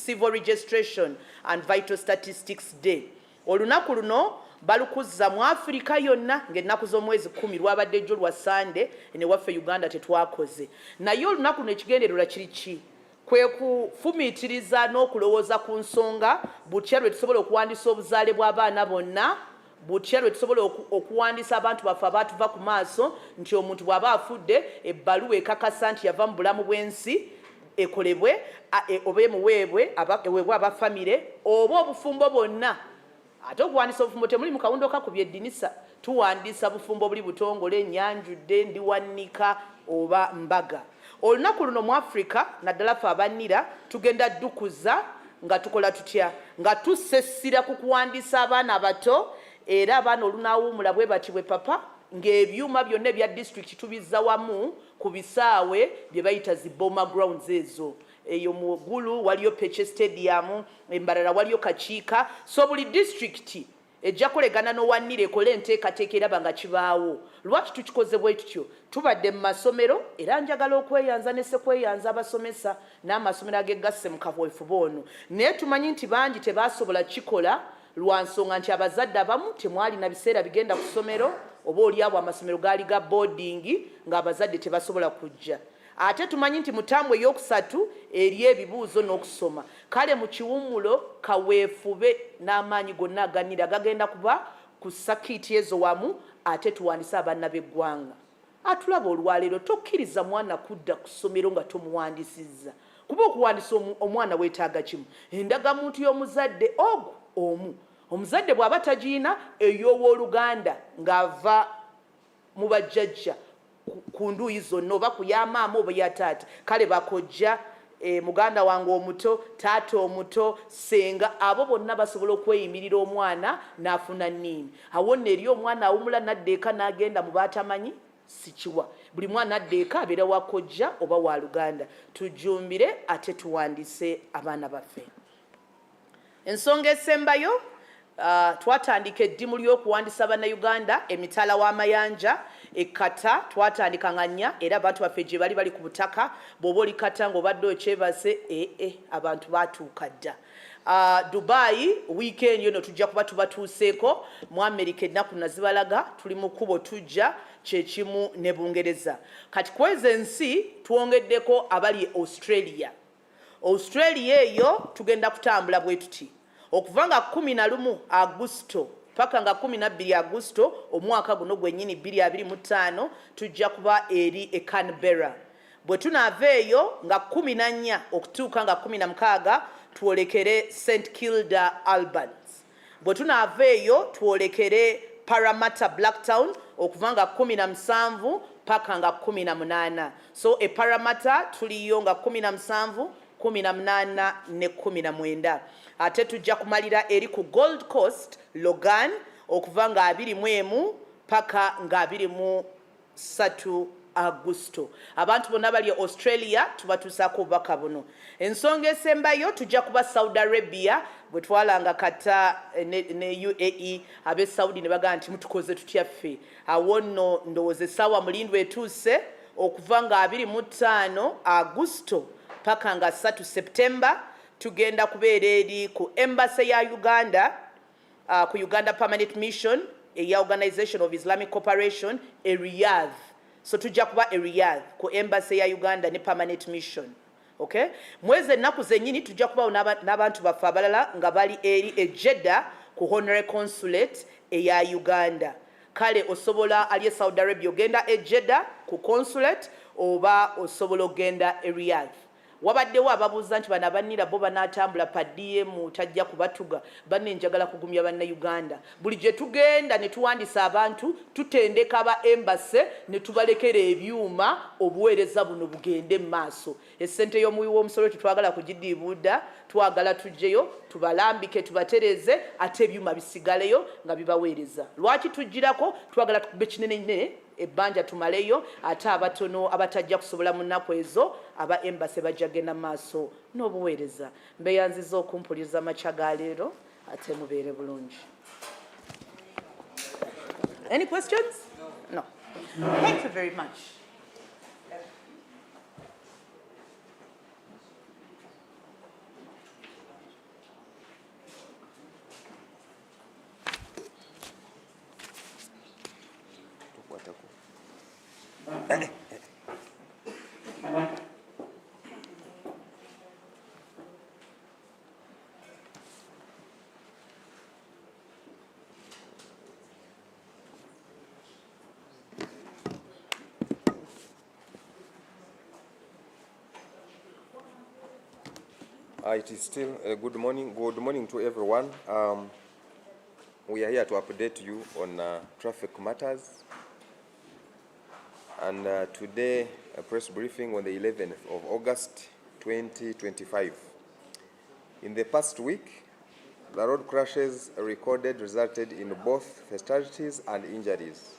Civil Registration and Vital Statistics Day. Olunaku luno balukuzza mu Afrika yonna ng'ennaku z'omwezi 10 lwabadde jjo lwa Sande ne waffe Uganda tetwakoze. Naye olunaku luno ekigendererwa kiri ki? Kwe kufumiitiriza n'okulowooza ku nsonga butya lwe tusobola okuwandiisa obuzaale bw'abaana bonna butya lwe tusobola okuwandiisa abantu baffe abaatuva ku maaso nti omuntu bw'aba afudde ebbaluwa ekakasa nti yava mu bulamu bw'ensi ekolebwe oba emuweebwe eweebwe abafamire oba obufumbo bwonna. Ate okuwandiisa obufumbo temuli mu kawundo kakubye eddinisa tuwandiisa bufumbo buli butongole nyanjudde ndiwannika oba mbaga. Olunaku luno mu Africa naddala ffe abannira tugenda ddukuza nga tukola tutya nga tusessira ku kuwandiisa abaana abato era abaana olunaawuumula bwe bati bwe papa ng'ebyuma byonna ebya district tubizza wamu ku bisaawe bye bayita zi Boma grounds ezo. Eyo mu Gulu waliyo Peche Stadium, Embarara waliyo Kakiika. So buli district ejja kulegana n'owannira ekole enteekateeka eraba nga kibaawo. Lwaki tukikoze bwe tutyo? Tubadde mu masomero era njagala okweyanza ne sekweyanza abasomesa n'amasomero agegasse mu kaweefube ono. Naye tumanyi nti bangi tebaasobola kikola lwa nsonga nti abazadde abamu temwalina biseera bigenda ku ssomero oba oliawo amasomero gaali ga boarding ng'abazadde tebasobola kujja. Ate tumanyi nti mutambo ey'okusatu eri ebibuuzo n'okusoma. Kale mu kiwummulo kaweefube n'amaanyi gonna agannira gagenda kuba ku sakiiti ezo wamu ate tuwandiise abaana b'eggwanga. Atulaba olwaleero tokkiriza mwana kudda ku ssomero nga tomuwandisizza. Kuba okuwandiisa omwana weetaaga kimu. Endagamuntu y'omuzadde ogwo omu. Omuzadde bw'aba tagiina ey'owooluganda ng'ava mu bajjajja ku nduuyi zonna oba ku y'amaama oba ya taata. Kale bakojja muganda wange omuto taata omuto senga abo bonna basobola okweyimirira omwana n'afuna nniini. Awo nno eri omwana awumula n'adda eka n'agenda mu baatamanyi sikiwa. Buli mwana adda eka abeera wa kojja oba wa luganda. Tujjumbire ate tuwandiise abaana baffe. Ensonga esembayo twatandika eddimu ly'okuwandiisa bannayuganda emitala w'amayanja ekkata twatandika nga 4 era abantu baffe gye bali ku butaka bw'oba oli kata ng'obadde okyebase abantu baatuuka dda. Dubai weekend yono tujja kuba tubatuuseeko mu America ennaku nazibalaga tuli mu kkubo tujja kyekimu ne Bungereza. Kati kwezi ensi twongeddeko abali Australia. Australia eyo tugenda kutambula bwe tuti okuva nga 11 Agusto paka nga 12 Agusto omwaka guno gwennyini 2025 tujja kuba eri e Canberra. Bwe tunaava eyo nga 14 okutuuka nga 16 twolekere St Kilda Albans. Bwe tunaava eyo twolekere Parramatta Blacktown okuva nga 17 paka nga 18. So e Parramatta tuliyo nga 17, 18 ne 19. Ate tujja kumalira eri ku Gold Coast Logan okuva nga 21 paka nga 23 Agusto. Abantu bonna bali Australia tubatuusaako obubaka buno. Ensonga esembayo tujja kuba Saudi Arabia bwe twalanga kata ne UAE abe Saudi ne bagamba nti mutukoze tutya ffe. Awo nno ndowooza essaawa mulindwe etuuse okuva nga 25 Agusto paka nga 3 September tugenda kubeera eri ku Embassy ya Uganda, ku Uganda Permanent Mission eya Organization of Islamic Cooperation e Riyadh. So tujja kuba e Riyadh ku Embassy ya Uganda ne Permanent Mission. Okay? Mwezi ennaku zennyini tujja kubawo n'abantu baffe abalala nga bali eri e Jeddah ku Honorary Consulate eya Uganda. Kale osobola ali e Saudi Arabia ogenda e Jeddah ku Consulate oba osobola ogenda e Riyadh. Wabaddewo ababuuza nti bano abannira bo banaatambula pa DM tajja kubatuga banne njagala kugumya bannayuganda. Buli gye tugenda ne tuwandiisa abantu tutendeka ba embassy ne tubalekera ebyuma obuweereza buno bugende mu maaso. Essente y'omuwi w'omusolo tetwagala kugidiibuuda, twagala tujjeyo tubalambike tubatereze ate ebyuma bisigaleyo nga bibaweereza. Lwaki tujjirako? Twagala tukube kinene ebbanja tumaleyo ate abatono abatajja kusobola mu nnaku ezo aba embassy bajja genda maaso n'obuweereza. Mbeyanziza okumpuliriza amakya ga leero ate mubeere bulungi. Any questions? No. Thank you very much. It is still a good morning. Good morning to everyone. We are here to update you on traffic matters. And today, a press briefing on the 11th of August 2025. In the past week, the road crashes recorded resulted in both fatalities and injuries.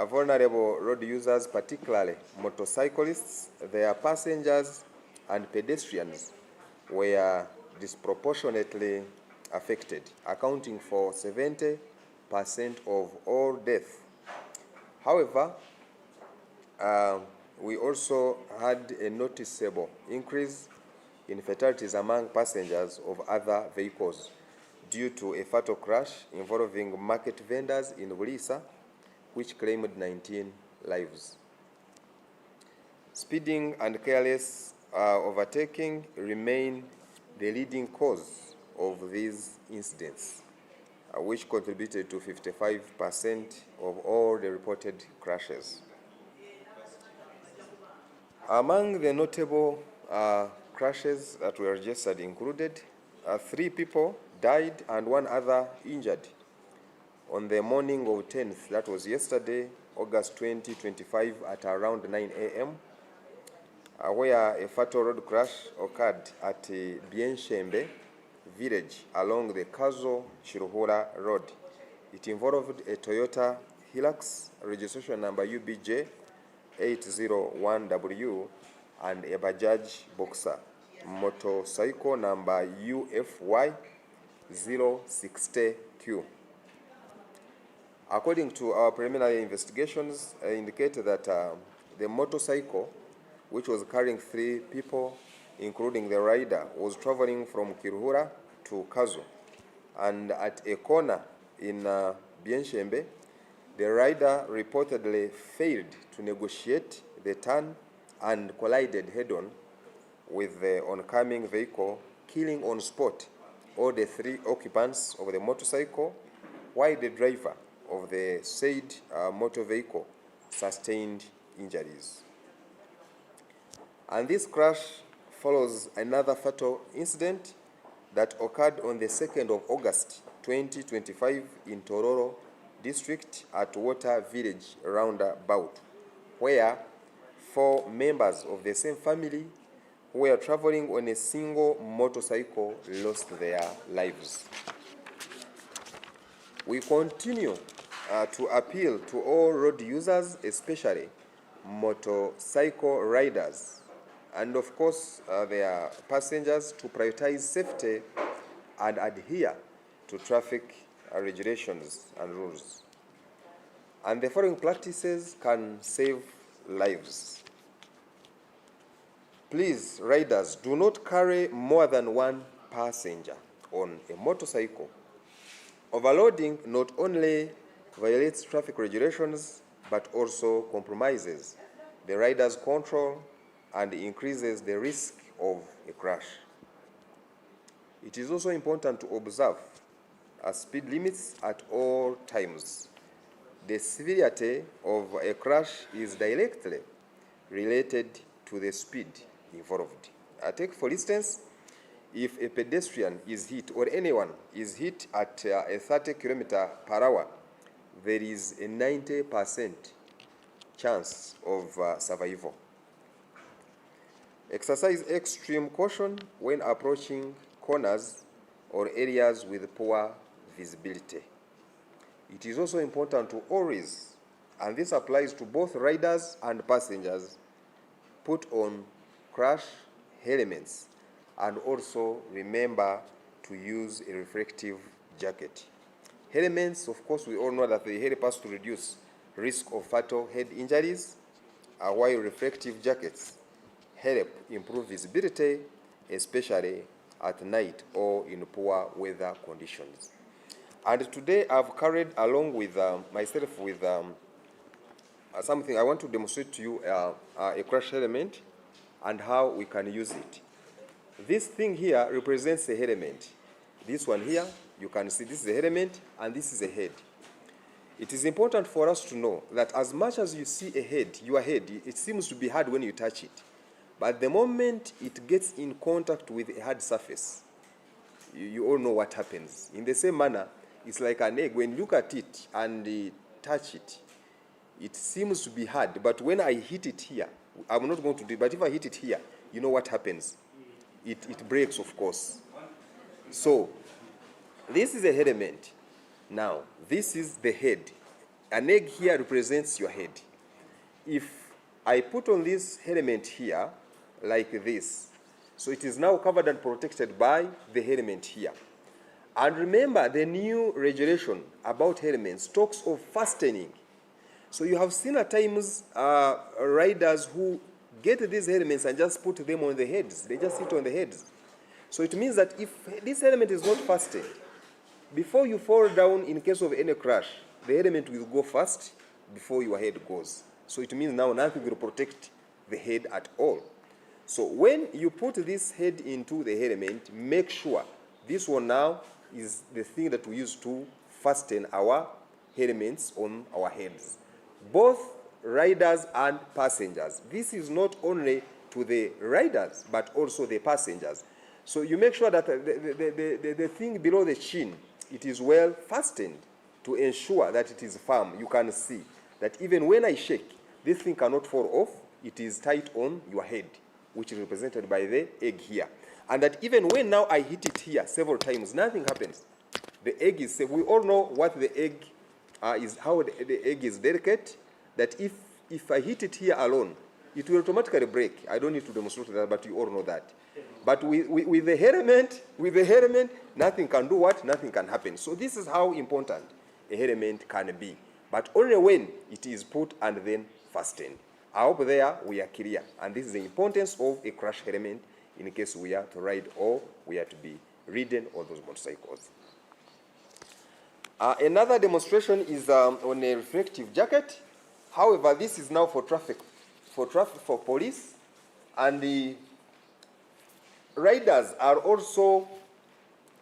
Vulnerable road users, particularly motorcyclists, their passengers, and pedestrians, were disproportionately affected, accounting for 70% of all deaths. However, we also had a noticeable increase in fatalities among passengers of other vehicles due to a fatal crash involving market vendors in Bulisa, which claimed 19 lives. Speeding and careless overtaking remain the leading cause of these incidents, which contributed to 55% of all the reported crashes. Among the notable crashes that were registered included 3 people died and 1 other injured on the morning of 10th, that was yesterday, August 2025 at around 9 a.m., where a fatal road crash occurred at Bienshembe village along the Kazo-Chiruhura road. It involved a Toyota Hilux, registration number UBJ 801W, and a Bajaj Boxer, motorcycle number UFY 060Q. According to our preliminary investigations, indicated that the motorcycle, which was carrying 3 people, including the rider, was traveling from Kiruhura to Kazo. And at a corner in Bienshembe, the rider reportedly failed to negotiate the turn and collided head-on with the oncoming vehicle, killing on spot all the 3 occupants of the motorcycle, while the driver of the said motor vehicle sustained injuries. And this crash follows another fatal incident that occurred on the 2nd of August 2025 in Tororo district at Water Village roundabout, where 4 members of the same family who were traveling on a single motorcycle lost their lives. We continue to appeal to all road users, especially motorcycle riders, and of course their passengers, to prioritize safety and adhere to traffic regulations and rules. And the following practices can save lives. Please, riders, do not carry more than 1 passenger on a motorcycle. Overloading not only violates traffic regulations, but also compromises the rider's control and increases the risk of a crash. It is also important to observe speed limits at all times. The severity of a crash is directly related to the speed involved. Take, for instance, if a pedestrian is hit or anyone is hit at a 30 km/h, there is a 90% chance of survival. Exercise extreme caution when approaching corners or areas with poor visibility. It is also important to always, and this applies to both riders and passengers, put on crash helmets, and also remember to use a reflective jacket. Helmets, of course, we all know that they help us to reduce risk of fatal head injuries, while reflective jackets help improve visibility, especially at night or in poor weather conditions. And today I've carried along with myself with something. I want to demonstrate to you a crash helmet and how we can use it. This thing here represents a helmet. This one here, you can see this is a helmet and this is a head. It is important for us to know that as much as you see a head, your head, it seems to be hard when you touch it. But the moment it gets in contact with a hard surface, you all know what happens. In the same manner, it's like an egg. When you look at it and touch it, it seems to be hard. But when I hit it here, I'm not going to do it, but if I hit it here, you know what happens? It breaks, of course. So, this is a helmet. Now, this is the head. An egg here represents your head. If I put on this helmet here, like this, so it is now covered and protected by the helmet here. And remember, the new regulation about helmets talks of fastening. So you have seen at times riders who get these helmets and just put them on the heads. They just sit on the heads. So it means that if this helmet is not fastened, before you fall down in case of any crash, the helmet will go first before your head goes. So it means now nothing will protect the head at all. So when you put this head into the helmet, make sure this one now is the thing that we use to fasten our helmets on our heads. Both riders and passengers. This is not only to the riders, but also the passengers. So you make sure that the thing below the chin, it is well fastened to ensure that it is firm. You can see that even when I shake, this thing cannot fall off. It is tight on your head, which is represented by the egg here. And that even when now I hit it here several times, nothing happens. The egg is safe. We all know what the egg is, how the egg is delicate, that if I hit it here alone, it will automatically break. I don't need to demonstrate that, but you all know that. But with the helmet, nothing can do what? Nothing can happen. So this is how important a helmet can be. But only when it is put and then fastened. I hope there we are clear. And this is the importance of a crash helmet in case we are to ride or we are to be ridden on those motorcycles. Another demonstration is on a reflective jacket. However, this is now for traffic, for police, and the riders are also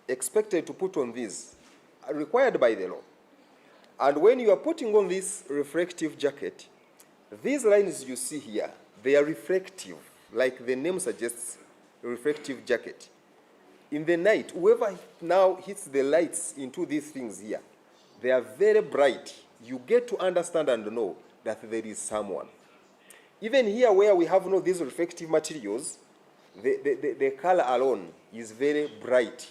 expected to put on these, required by the law. And when you are putting on this reflective jacket, these lines you see here, they are reflective, like the name suggests, reflective jacket. In the night, whoever now hits the lights into these things here, they are very bright. You get to understand and know that there is someone. Even here where we have no these reflective materials, the color alone is very bright,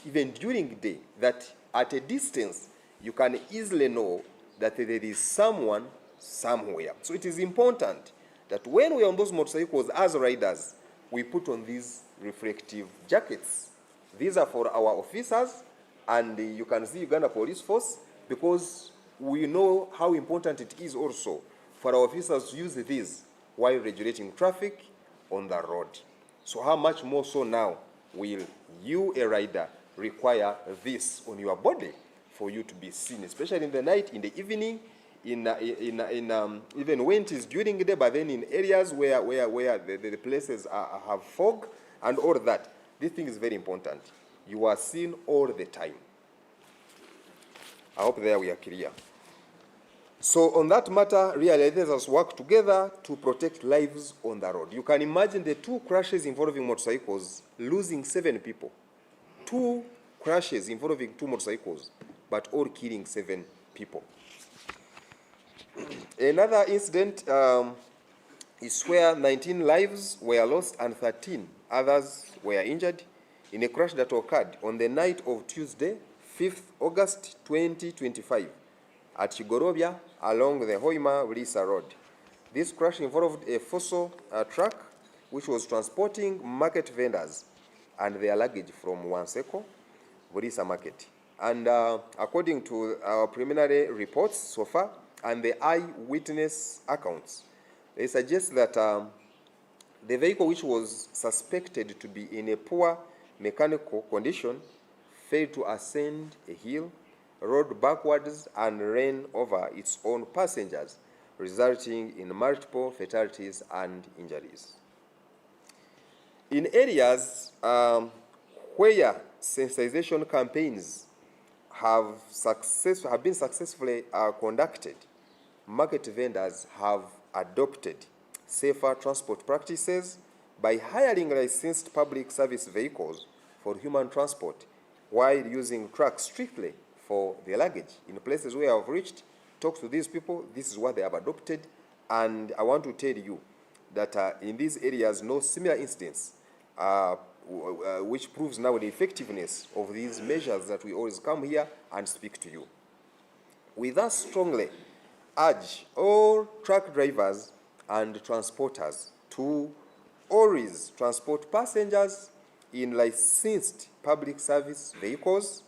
even during the day, that at a distance, you can easily know that there is someone somewhere. So it is important that when we are on those motorcycles as riders, we put on these reflective jackets. These are for our officers, and you can see Uganda Police Force, because we know how important it is also for our officers to use these while regulating traffic on the road. So how much more so now will you, a rider, require this on your body for you to be seen, especially in the night, in the evening, even when it is during the day, but then in areas where the places have fog and all that. This thing is very important. You are seen all the time. I hope there we are clear. So on that matter, really, let us work together to protect lives on the road. You can imagine the 2 crashes involving motorcycles losing 7 people. 2 crashes involving 2 motorcycles, but all killing 7 people. Another incident is where 19 lives were lost and 13 others were injured in a crash that occurred on the night of Tuesday, 5th August 2025 at Chigorobia along the Hoima-Bulisa Road. This crash involved a fossil truck which was transporting market vendors and their luggage from Wanseko, Bulisa Market. And according to our preliminary reports so far and the eyewitness accounts, they suggest that the vehicle, which was suspected to be in a poor mechanical condition, failed to ascend a hill, rode backwards, and ran over its own passengers, resulting in multiple fatalities and injuries. In areas where sensitization campaigns have been successfully conducted, market vendors have adopted safer transport practices by hiring licensed public service vehicles for human transport while using trucks strictly for their luggage. In places where I've reached, talked to these people, this is what they have adopted, and I want to tell you that in these areas, no similar incidents, which proves now the effectiveness of these measures that we always come here and speak to you. We thus strongly urge all truck drivers and transporters to always transport passengers in licensed public service vehicles,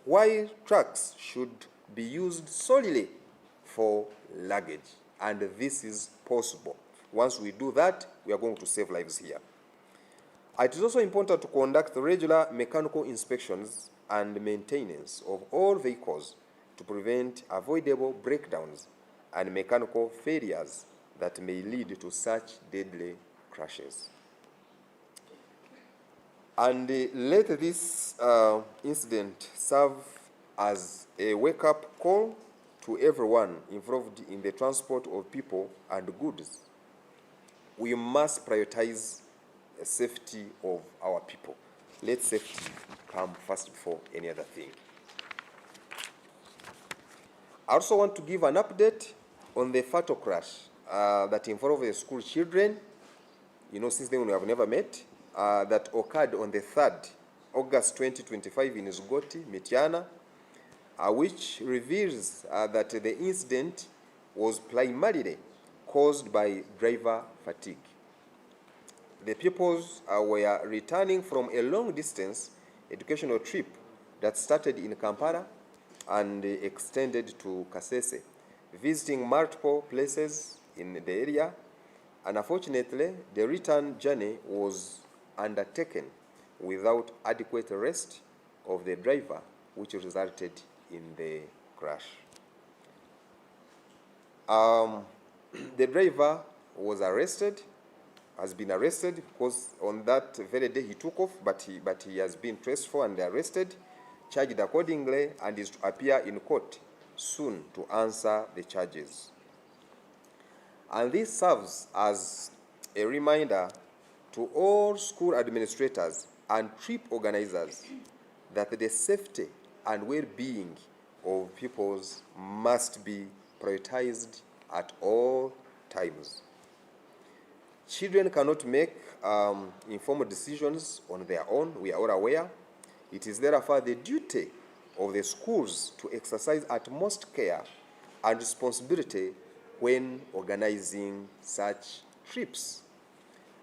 while trucks should be used solely for luggage. And this is possible. Once we do that, we are going to save lives here. It is also important to conduct regular mechanical inspections and maintenance of all vehicles to prevent avoidable breakdowns and mechanical failures that may lead to such deadly crashes. And let this incident serve as a wake-up call to everyone involved in the transport of people and goods. We must prioritize the safety of our people. Let safety come first before any other thing. I also want to give an update on the fatal crash that involved the school children. You know, since then we have never met. That occurred on the 3rd August 2025 in Zugoti, Mityana, which reveals that the incident was primarily caused by driver fatigue. The pupils were returning from a long-distance educational trip that started in Kampala and extended to Kasese, visiting multiple places in the area. And unfortunately, the return journey was undertaken without adequate rest of the driver, which resulted in the crash. The driver was arrested, has been arrested because on that very day he took off, but he has been traced for and arrested, charged accordingly, and is to appear in court soon to answer the charges. And this serves as a reminder to all school administrators and trip organizers that the safety and well-being of pupils must be prioritized at all times. Children cannot make informed decisions on their own, we are all aware. It is therefore the duty of the schools to exercise utmost care and responsibility when organizing such trips.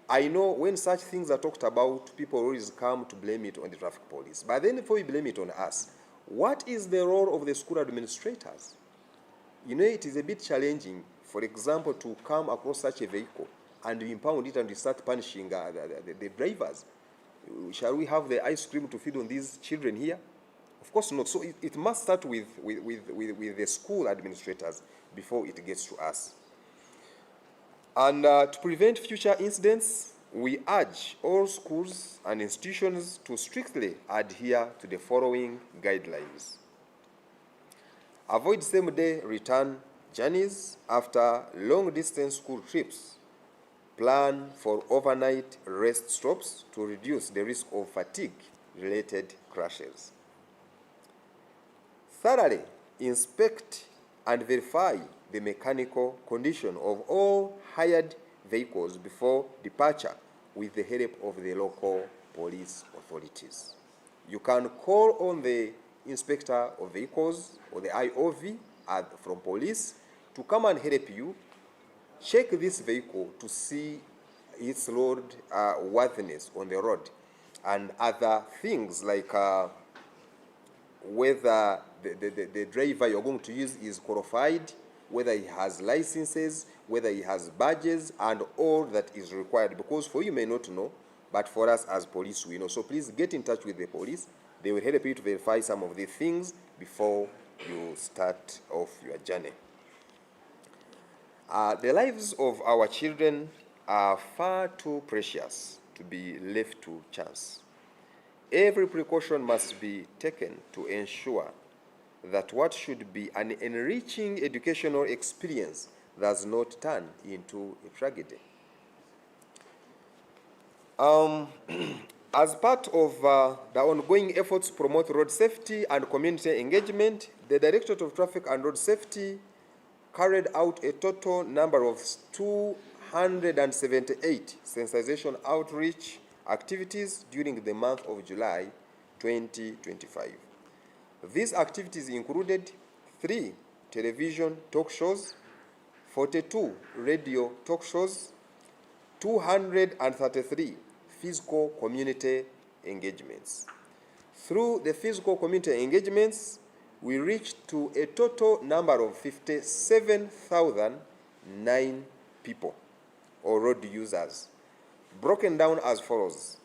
I know when such things are talked about, people always come to blame it on the traffic police. But then before we blame it on us, what is the role of the school administrators? You know, it is a bit challenging, for example, to come across such a vehicle and you impound it and you start punishing the drivers. Shall we have the ice cream to feed on these children here? Of course not. So it must start with the school administrators before it gets to us. And to prevent future incidents, we urge all schools and institutions to strictly adhere to the following guidelines. Avoid same-day return journeys after long-distance school trips. Plan for overnight rest stops to reduce the risk of fatigue-related crashes. Thoroughly inspect and verify the mechanical condition of all hired vehicles before departure with the help of the local police authorities. You can call on the inspector of vehicles or the IOV from police to come and help you check this vehicle to see its road worthiness on the road and other things like whether the driver you're going to use is qualified, whether he has licenses, whether he has badges, and all that is required. Because for you may not know, but for us as police, we know. So please get in touch with the police. They will help you to verify some of the things before you start off your journey. The lives of our children are far too precious to be left to chance. Every precaution must be taken to ensure that what should be an enriching educational experience does not turn into a tragedy. As part of the ongoing efforts to promote road safety and community engagement, the Directorate of Traffic and Road Safety carried out a total number of 278 sensitization outreach activities during the month of July 2025. These activities included 3 television talk shows, 42 radio talk shows, 233 physical community engagements. Through the physical community engagements, we reached to a total number of 57,009 people or road users, broken down as follows.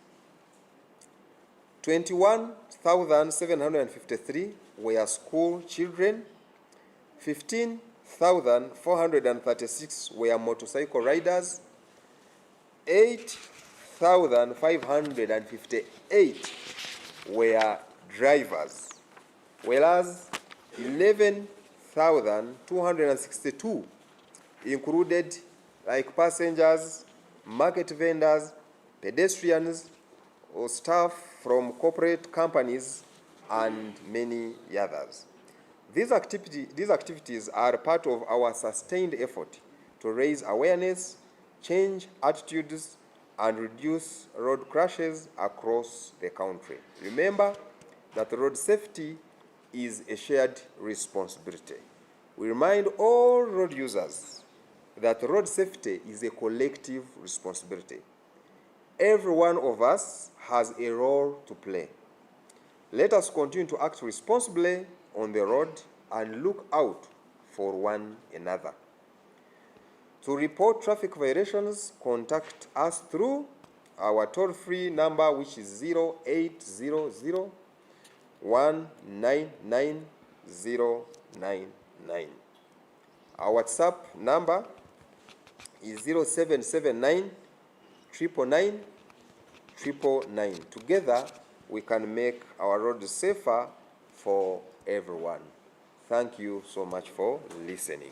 21,753 were school children, 15,436 were motorcycle riders, 8,558 were drivers, whereas 11,262 included like passengers, market vendors, pedestrians, or staff from corporate companies, and many others. These activities are part of our sustained effort to raise awareness, change attitudes, and reduce road crashes across the country. Remember that road safety is a shared responsibility. We remind all road users that road safety is a collective responsibility. Every one of us has a role to play. Let us continue to act responsibly on the road and look out for one another. To report traffic violations, contact us through our toll-free number, which is 0800 199 Our WhatsApp number is 0779 999 999. Together, we can make our roads safer for everyone. Thank you so much for listening.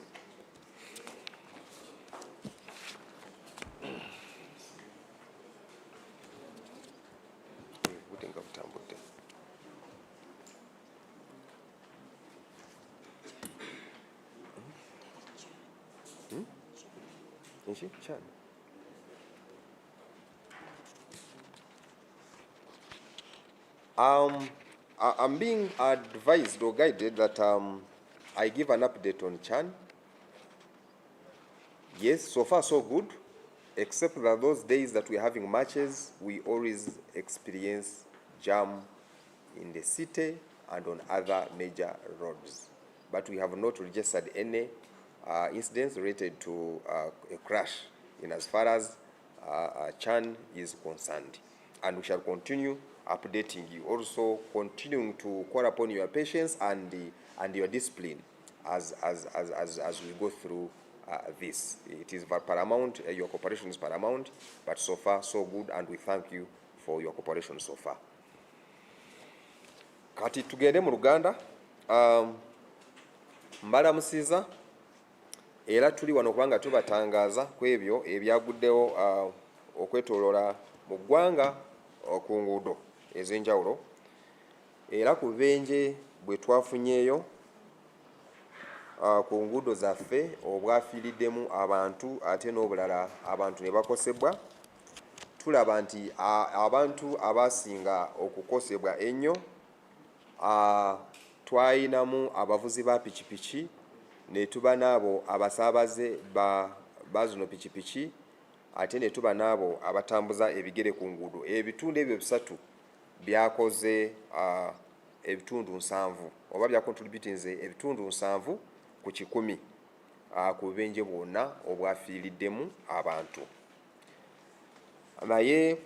I'm being advised or guided that I give an update on Chan. Yes, so far so good, except that those days that we're having matches, we always experience jam in the city and on other major roads. But we have not registered any incidents related to a crash in as far as Chan is concerned. And we shall continue updating you, also continuing to call upon your patience and your discipline as we go through this. It is paramount, your cooperation is paramount, but so far so good, and we thank you for your cooperation so far. Kati tugende mu Luganda, mbalamusiza era tuli wano kubanga tubatangaza ku ebyo ebyaguddewo okwetoloola mu ggwanga ku nguudo ez'enjawulo, era ku bubenje bwe twafunyeeyo ku nguudo zaffe obwafiiriddemu abantu ate n'obulala abantu ne bakosebwa, tulaba nti abantu abasinga okukosebwa ennyo twayinamu abavuzi ba pikipiki ne tuba n'abo abasaabaze ba zino pikipiki ate ne tuba n'abo abatambuza ebigere ku nguudo. Ebitundu ebyo bisatu byakoze ebitundu 7 oba byakontributinze ebitundu 7 ku 100 ku bubenje bwonna obwafiiriddemu abantu. Naye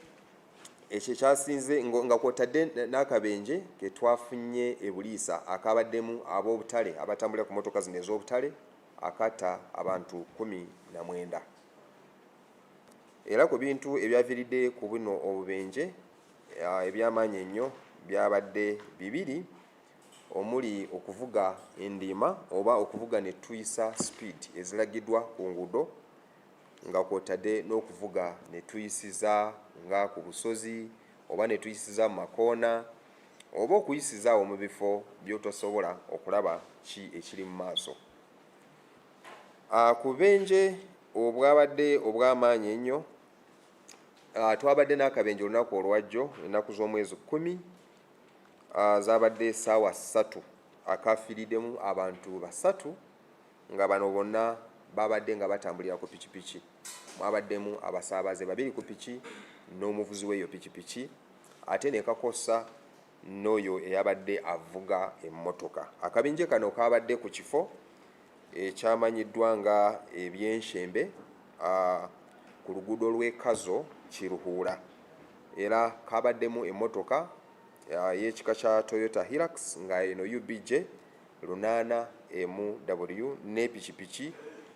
ekyo kyasinze nga kwotadde n'akabenje ke twafunye e Buliisa akabaddemu ab'obutale abatambulira ku motoka zino ez'obutale akatta abantu 19. Era ku bintu ebyaviiridde ku buno obubenje ebyamaanyi ennyo byabadde 2, omuli okuvuga endiima oba okuvuga ne tuyisa speed eziragiddwa ku nguudo, nga kwotadde n'okuvuga ne tuyisiza nga ku busozi oba ne tuyisiza mu makoona oba okuyisizaawo mu bifo by'otosobola okulaba ki ekiri mu maaso. Ku bubenje obwabadde obw'amaanyi ennyo, twabadde n'akabenje olunaku olwajjo ennaku z'omwezi 10 zaabadde essaawa 3 akafiiriddemu abantu 3 nga bano bonna babadde nga batambulira ku pikipiki. Mwabaddemu abasaabaze 2 ku piki n'omuvuzi w'eyo pikipiki ate ne kakosa n'oyo eyabadde avuga emmotoka. Akabenje kano kabadde ku kifo ekyamanyiddwa nga ebyenshembe ku luguudo lw'Ekazo Kiruhuura, era kabaddemu emmotoka y'ekika kya Toyota Hilux nga eno UBJ 8MW ne pikipiki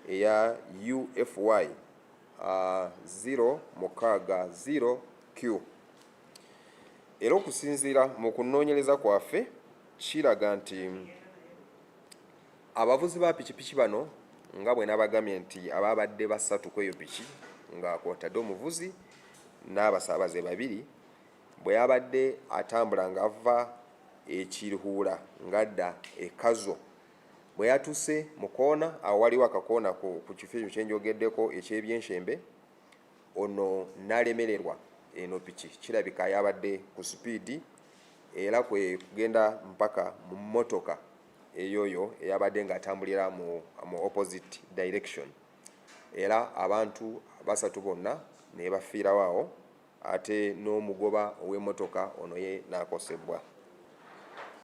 eya UFY 060Q. Era okusinziira mu kunoonyereza kwaffe kiraga nti abavuzi ba pikipiki bano nga bwe nabagambye nti ababadde 3 ku eyo piki nga kwotadde omuvuzi n'abasaabaze 2 bwe yabadde atambula ng'ava ekiruhuura ng'adda Ekazo, bwe yatuuse mu koona awo waliwo akakoona ku kifo ekyo kyenjogeddeko eky'ebyenshembe, ono n'alemererwa eno piki. Kirabika yabadde ku sipiidi era kwe kugenda mpaka mu mmotoka eyoyo eyabadde ng'atambulira mu opposite direction, era abantu 3 bonna ne bafiirawo awo ate n'omugoba ow'emmotoka ono ye n'akosebwa.